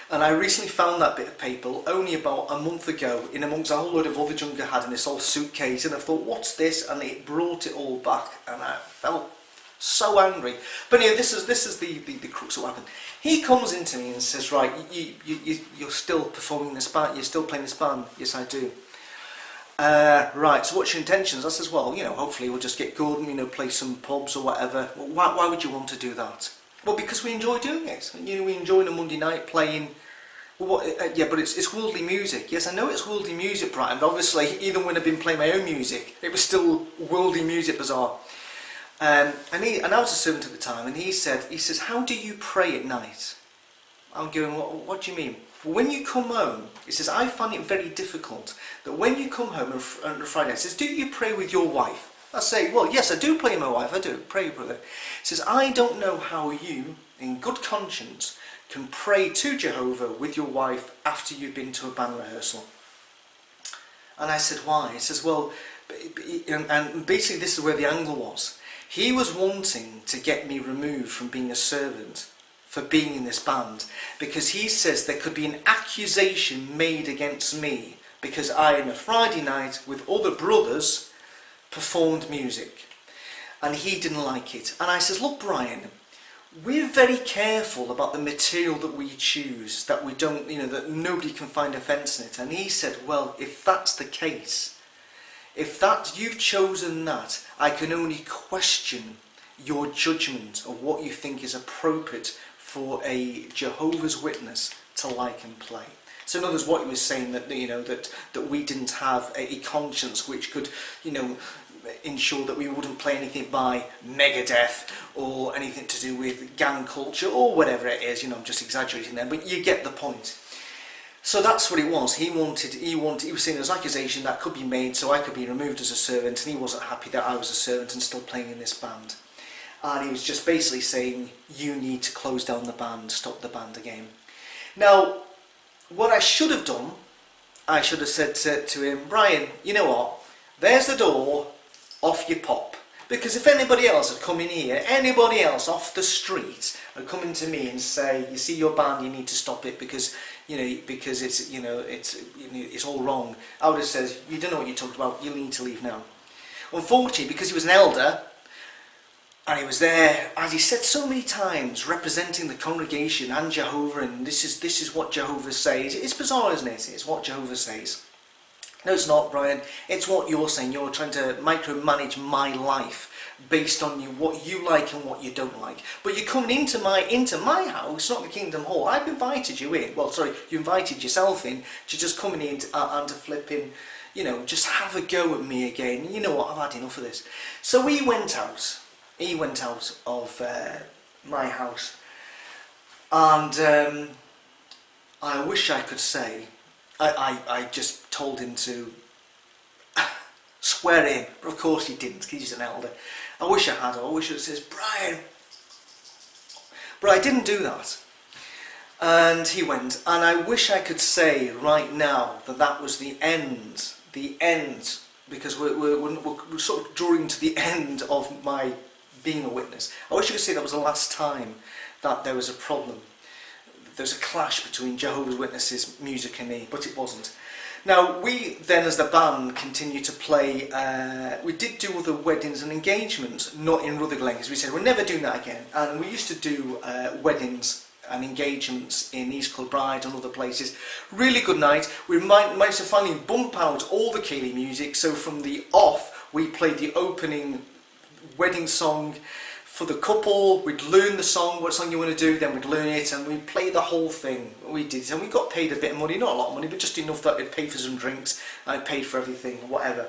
And I recently found that bit of paper only about a month ago in amongst a whole load of other junk I had in this old suitcase, and I thought, what's this? And it brought it all back, and I felt so angry. But anyway, this is the crux of what happened. He comes into me and says, right, you're still performing this band, you're still playing this band? Yes, I do. Right, so what's your intentions? I says, well, you know, hopefully we'll just get Gordon, you know, play some pubs or whatever. Well, why would you want to do that? Well, because we enjoy doing it. You know, we enjoy a Monday night playing. Well, yeah, but it's worldly music. Yes, I know it's worldly music, Brian, but obviously, even when I've been playing my own music, it was still worldly music, bizarre. And I was a servant at the time, and he says, how do you pray at night? I'm going, what do you mean? Well, when you come home, he says, I find it very difficult that when you come home on a Friday, he says, do you pray with your wife? I say, well, yes, I do pray my wife, I do, pray brother. He says, I don't know how you, in good conscience, can pray to Jehovah with your wife after you've been to a band rehearsal. And I said, why? He says, well, and basically this is where the angle was. He was wanting to get me removed from being a servant for being in this band, because he says there could be an accusation made against me because I, on a Friday night with other brothers, performed music, and he didn't like it. And I says, look Brian, we're very careful about the material that we choose, that we don't, that nobody can find offence in it. And he said, well, if that's the case, if that you've chosen that, I can only question your judgment of what you think is appropriate for a Jehovah's Witness to like and play. So in other words, what he was saying, that that we didn't have a conscience which could, ensure that we wouldn't play anything by Megadeth or anything to do with gang culture or whatever it is. I'm just exaggerating there, but you get the point. So that's what it was. He was saying there's an accusation that could be made, so I could be removed as a servant, and he wasn't happy that I was a servant and still playing in this band. And he was just basically saying, you need to close down the band, stop the band again. Now, what I should have done, I should have said to him, Brian, you know what, there's the door, off you pop. Because if anybody else had come in here, anybody else off the street had come in to me and say, you see your band, you need to stop it because it's all wrong, I would have said, you don't know what you're talking about, you need to leave now. Unfortunately, because he was an elder, and he was there, as he said so many times, representing the congregation and Jehovah, and this is what Jehovah says. It's bizarre, isn't it? It's what Jehovah says. No, it's not, Brian. It's what you're saying. You're trying to micromanage my life based on what you like and what you don't like. But you're coming into my house, not the Kingdom Hall. I've invited you in. Well, sorry, you invited yourself in to just coming in and to flipping, just have a go at me again. You know what? I've had enough of this. So he went out. He went out of my house, and I wish I could say, I just told him to swear in, but of course he didn't, because he's an elder. I wish I had. I wish it says, Brian. But I didn't do that. And he went, and I wish I could say right now that was the end, because we're sort of drawing to the end of my being a witness. I wish I could say that was the last time that there was a problem. There's a clash between Jehovah's Witnesses music and me, but it wasn't. Now, we then as the band continued to play, we did do other weddings and engagements, not in Rutherglen, because we said we're never doing that again. And we used to do weddings and engagements in East Kilbride and other places. Really good night. We managed to finally bump out all the Ceilidh music, so from the off, we played the opening wedding song for the couple. We'd learn the song, what song you want to do, then we'd learn it, and we'd play the whole thing. We did, and we got paid a bit of money, not a lot of money, but just enough that it'd pay for some drinks, and I paid for everything, whatever.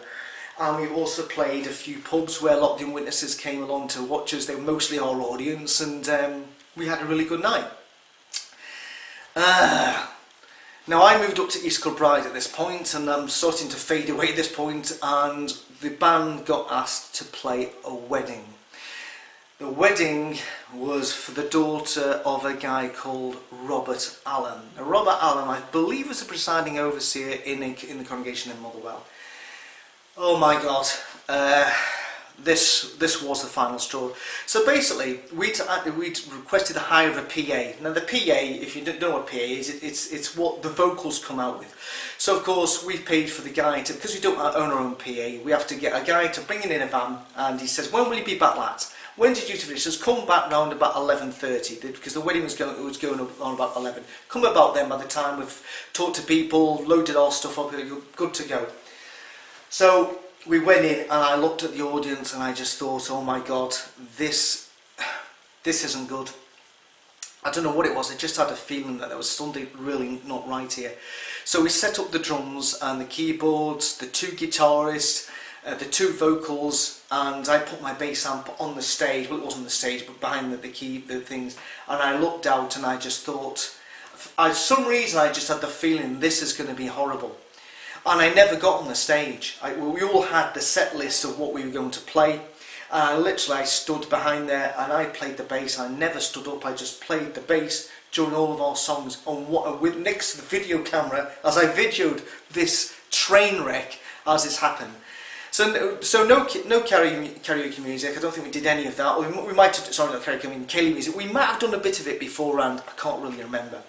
And we also played a few pubs where locked-in witnesses came along to watch us. They were mostly our audience, and we had a really good night. Now I moved up to East Kilbride at this point, and I'm starting to fade away at this point, and the band got asked to play a wedding. The wedding was for the daughter of a guy called Robert Allen. Now, Robert Allen, I believe, was the presiding overseer in the congregation in Motherwell. Oh my God, this was the final straw. So basically, we'd requested the hire of a PA. Now the PA, if you don't know what PA is, it's what the vocals come out with. So of course we've paid for the guy to, because we don't own our own PA, we have to get a guy to bring it in a van, and he says, when will he be back, lads? When did you finish? He says, come back round about 11:30, because the wedding was going on about 11. Come about then. By the time we've talked to people, loaded our stuff up, you're good to go. So we went in, and I looked at the audience, and I just thought, oh my God, this isn't good. I don't know what it was, I just had a feeling that there was something really not right here. So we set up the drums and the keyboards, the two guitarists, the two vocals, and I put my bass amp on the stage. Well, it wasn't the stage, but behind the things. And I looked out, and I just thought, for some reason I just had the feeling this is going to be horrible. and I never got on the stage. We all had the set list of what we were going to play. Literally I stood behind there and I played the bass. I never stood up, I just played the bass during all of our songs with next to the video camera as I videoed this train wreck as this happened. So no karaoke music. I don't think we did any of that. We might have, sorry, not karaoke, I mean Kaylee music. We might have done a bit of it beforehand. I can't really remember.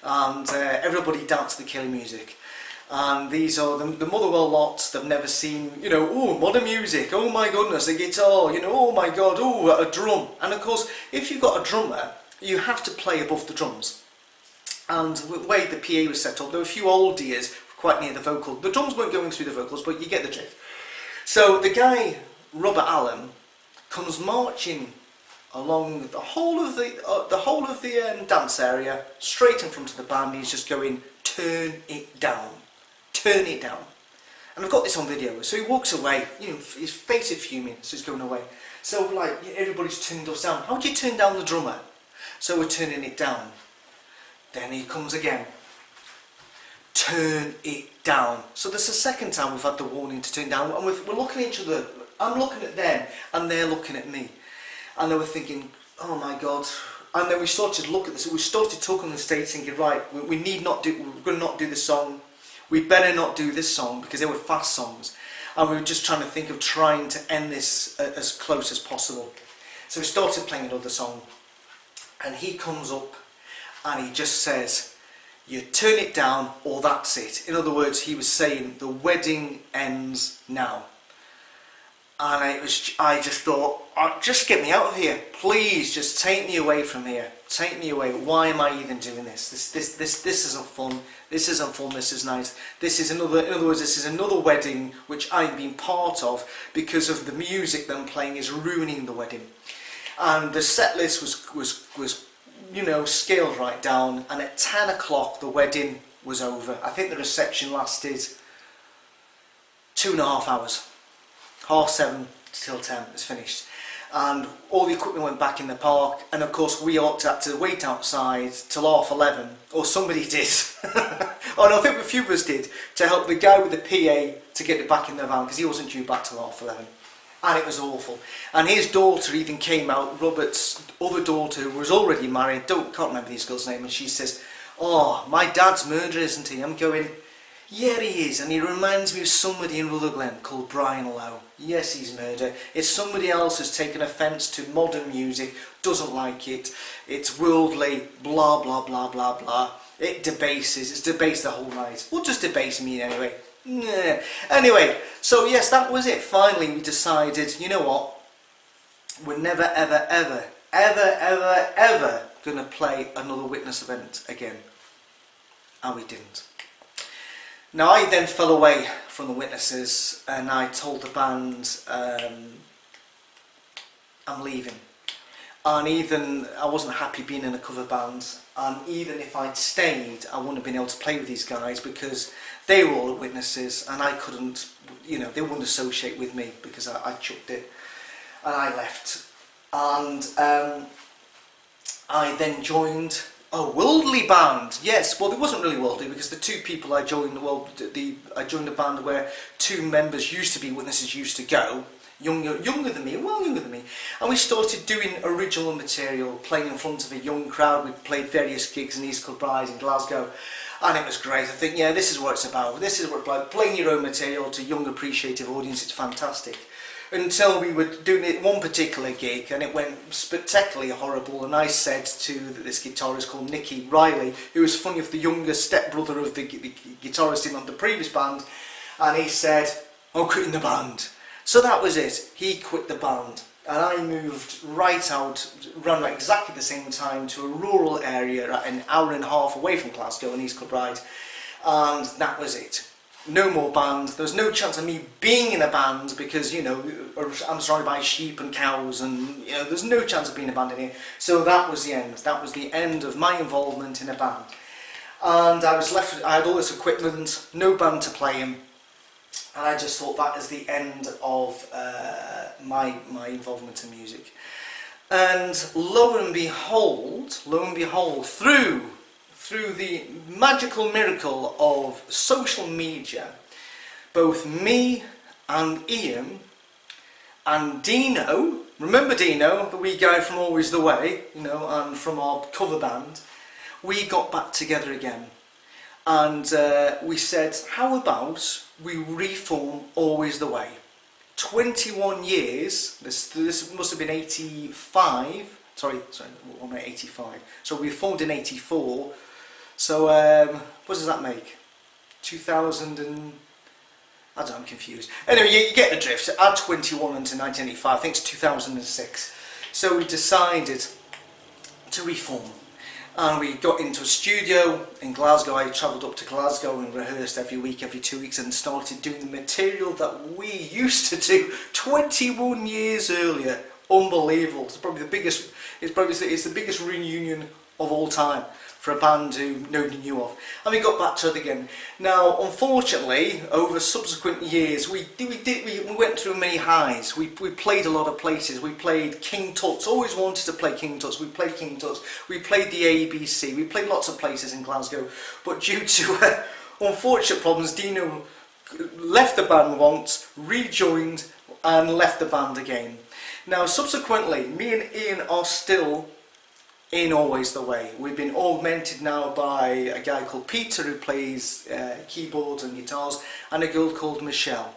And everybody danced to the Kaylee music. And these are the Motherwell lots. They've never seen, you know, oh, modern music. Oh my goodness, a guitar. You know, oh my God, oh, a drum. And of course, if you've got a drummer, you have to play above the drums. And the way the PA was set up, there were a few old ears quite near the vocal. The drums weren't going through the vocals, but you get the drift. So the guy, Robert Allen, comes marching along the whole of the dance area, straight in front of the band. He's just going, turn it down, turn it down. And I've got this on video. So he walks away, you know, his face is fuming, so he's going away. So like everybody's turning us down. How do you turn down the drummer? So we're turning it down. Then he comes again. Turn it down. So this is the second time we've had the warning to turn down, and we're looking at each other. I'm looking at them, and they're looking at me, and they were thinking, "Oh my God!" And then we started to look at this. We started talking on the stage, thinking, "Right, we're going to not do this song. We better not do this song because they were fast songs." And we were just trying to think of trying to end this as close as possible. So we started playing another song, and he comes up, and he just says, "You turn it down or that's it." In other words, he was saying the wedding ends now. And I just thought, oh, just get me out of here. Please, just take me away from here. Take me away. Why am I even doing this? This isn't fun. This isn't fun. This is nice. This is another, in other words, this is another wedding which I've been part of because of the music them playing is ruining the wedding. And the set list was you know, scaled right down, and at 10 o'clock the wedding was over. I think the reception lasted 2.5 hours. 7:30 till 10 it was finished. And all the equipment went back in the park, and of course we all had to wait outside till 11:30, or somebody did. Oh no, I think a few of us did, to help the guy with the PA to get it back in the van, because he wasn't due back till 11:30. And it was awful. And his daughter even came out, Robert's other daughter, who was already married, can't remember this girl's name, and she says, "Oh, my dad's murderer, isn't he?" I'm going, "Yeah, he is, and he reminds me of somebody in Rutherglen called Brian Lowe. Yes, he's murdered. It's somebody else who's taken offence to modern music, doesn't like it, it's worldly, blah, blah, blah, blah, blah. It's debased the whole night." What does debase mean anyway? Yeah. Anyway, so yes, that was it. Finally, we decided, you know what? We're never, ever, ever, ever, ever, ever going to play another Witness event again. And we didn't. Now, I then fell away from the Witnesses, and I told the band, I'm leaving. And even, I wasn't happy being in a cover band, and even if I'd stayed, I wouldn't have been able to play with these guys because they were all at Witnesses, and I couldn't, you know, they wouldn't associate with me because I chucked it, and I left. And I then joined a worldly band. Yes, well, it wasn't really worldly because the two people I joined, well, I joined a band where two members used to be Witnesses, used to go. Younger than me, well younger than me, and we started doing original material, playing in front of a young crowd. We played various gigs in East Kilbride, in Glasgow, and it was great. I think, yeah, this is what it's about. This is what it's like, playing your own material to young, appreciative audience. It's fantastic. Until we were doing it one particular gig, and it went spectacularly horrible. And I said to this guitarist called Nicky Riley, who was funny of the younger stepbrother of the guitarist in the previous band, and he said, "I'm quitting the band." So that was it. He quit the band, and I moved right out, ran at exactly the same time to a rural area, an hour and a half away from Glasgow in East Kilbride, and that was it. No more band. There was no chance of me being in a band because, you know, I'm surrounded by sheep and cows, and you know, there's no chance of being in a band in here. So that was the end. That was the end of my involvement in a band, and I was left. I had all this equipment, no band to play in. And I just thought that is the end of my involvement in music. And lo and behold, through the magical miracle of social media, both me and Ian and Dino, remember Dino, the wee guy from Always the Way, you know, and from our cover band, we got back together again. And we said, how about we reform Always the Way? 21 years, this must have been 85, sorry, 85. So we formed in 84, so what does that make? 2000 and, I don't know, I'm confused. Anyway, you get the drift. Add 21 into 1985, I think it's 2006. So we decided to reform. And we got into a studio in Glasgow. I travelled up to Glasgow and rehearsed every week, every 2 weeks, and started doing the material that we used to do 21 years earlier. Unbelievable. It's probably the biggest, it's the biggest reunion of all time for a band who nobody knew of. And we got back to it again. Now, unfortunately, over subsequent years, we went through many highs. We played a lot of places. We played King Tut's. Always wanted to play King Tut's. We played King Tut's. We played the ABC. We played lots of places in Glasgow. But due to unfortunate problems, Dino left the band once, rejoined, and left the band again. Now, subsequently, me and Ian are still in Always the Way. We've been augmented now by a guy called Peter who plays keyboards and guitars, and a girl called Michelle.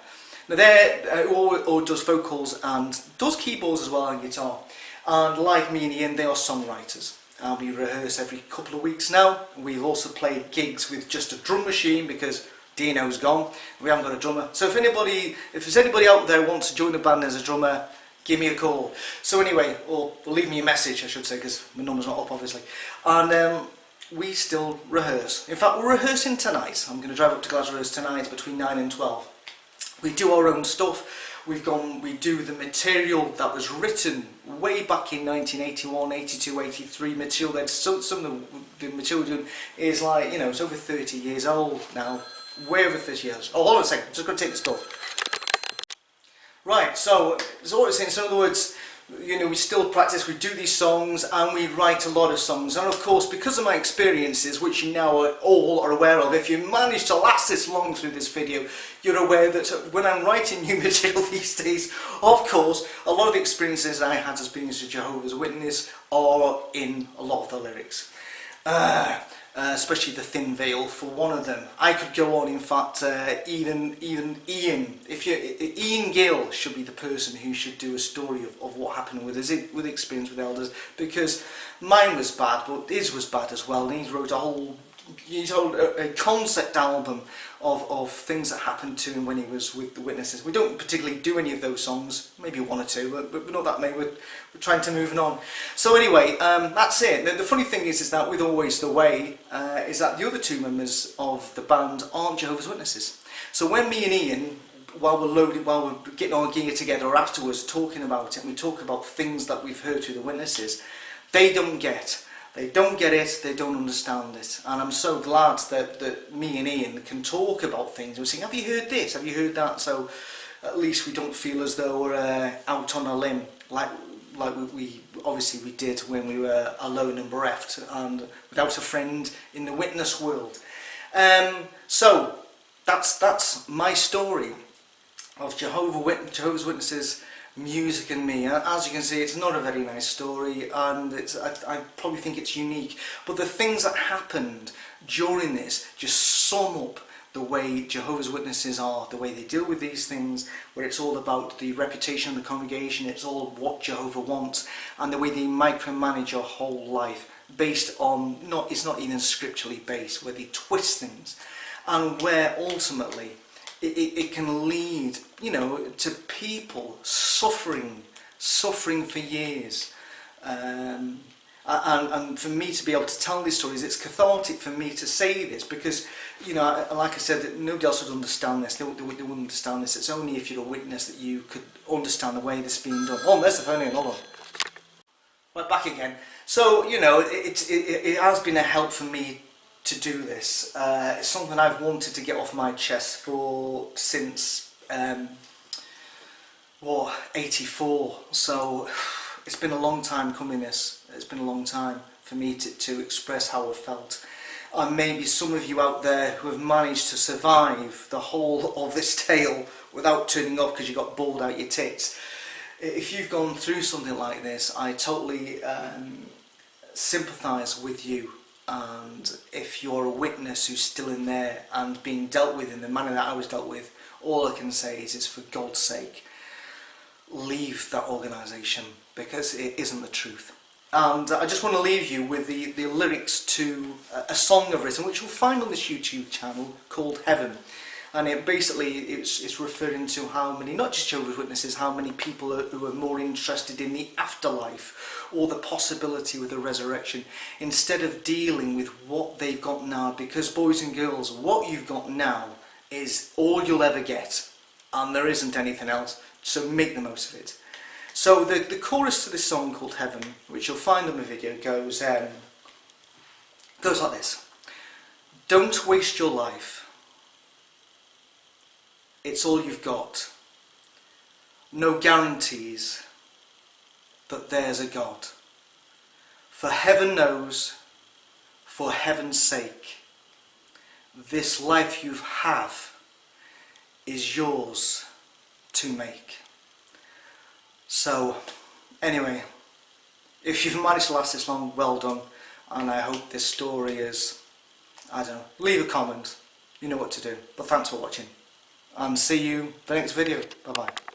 Now they're who does vocals and does keyboards as well and guitar. And like me and Ian, they are songwriters. And we rehearse every couple of weeks now. We've also played gigs with just a drum machine because Dino's gone. We haven't got a drummer. So if there's anybody out there who wants to join the band as a drummer, give me a call. So anyway, or leave me a message, I should say, because my number's not up, obviously. And we still rehearse. In fact, we're rehearsing tonight. I'm going to drive up to Glasgow tonight between 9 and 12. We do our own stuff. We do the material that was written way back in 1981, 82, 83 material. Then some of the material we're doing is like, you know, it's over 30 years old now. Way over 30 years. Oh, hold on a second, I'm just going to take this stuff. Right, so what I'm saying, so in other words, you know, we still practice, we do these songs, and we write a lot of songs. And of course, because of my experiences, which you now all are aware of, if you manage to last this long through this video, you're aware that when I'm writing new material these days, of course, a lot of the experiences I had as being a Jehovah's Witness are in a lot of the lyrics. Especially the thin veil for one of them. I could go on, in fact, even Ian, Ian Gill should be the person who should do a story of what happened with experience with elders, because mine was bad, but his was bad as well, and he wrote a concept album of things that happened to him when he was with the Witnesses. We don't particularly do any of those songs, maybe one or two, but we're not that many. We're trying to move on. So anyway, that's it. The funny thing is that with Always the Way, is that the other two members of the band aren't Jehovah's Witnesses. So when me and Ian, while we're getting our gear together or afterwards talking about it, and we talk about things that we've heard through the Witnesses, they don't get. They don't get it, they don't understand it. And I'm so glad that me and Ian can talk about things. We're saying, have you heard this? Have you heard that? So at least we don't feel as though we're out on a limb, like we obviously did when we were alone and bereft and without a friend in the witness world. So that's my story of Jehovah's Witnesses, music and me. As you can see, it's not a very nice story, and I probably think it's unique, but the things that happened during this just sum up the way Jehovah's Witnesses are, the way they deal with these things, where it's all about the reputation of the congregation, it's all what Jehovah wants, and the way they micromanage your whole life based on, it's not even scripturally based, where they twist things, and where ultimately it can lead, you know, to people suffering for years. And for me to be able to tell these stories, it's cathartic for me to say this, because, you know, like I said, nobody else would understand this. They wouldn't understand this. It's only if you're a witness that you could understand the way this is being done. Oh, there's the phone in. Hold on. Right, back again. So, you know, it has been a help for me to do this. It's something I've wanted to get off my chest since 84. So it's been a long time coming. It's been a long time for me to express how I felt. and maybe some of you out there who have managed to survive the whole of this tale without turning off because you got bored out your tits. If you've gone through something like this, I totally sympathise with you, and if you're a witness who's still in there and being dealt with in the manner that I was dealt with, all I can say is for God's sake, leave that organisation, because it isn't the truth. And I just want to leave you with the lyrics to a song I've written, which you'll find on this YouTube channel, called Heaven. And it basically, it's referring to how many, not just Jehovah's Witnesses, how many people who are more interested in the afterlife or the possibility with the resurrection, instead of dealing with what they've got now. Because boys and girls, what you've got now is all you'll ever get, and there isn't anything else, so make the most of it. So the chorus to this song called Heaven, which you'll find on the video, goes like this. Don't waste your life. It's all you've got. No guarantees, but there's a God. For heaven knows, for heaven's sake, this life you have is yours to make. So, anyway, if you've managed to last this long, well done, and I hope this story is, I don't know, leave a comment, you know what to do, but thanks for watching, and see you the next video, bye bye.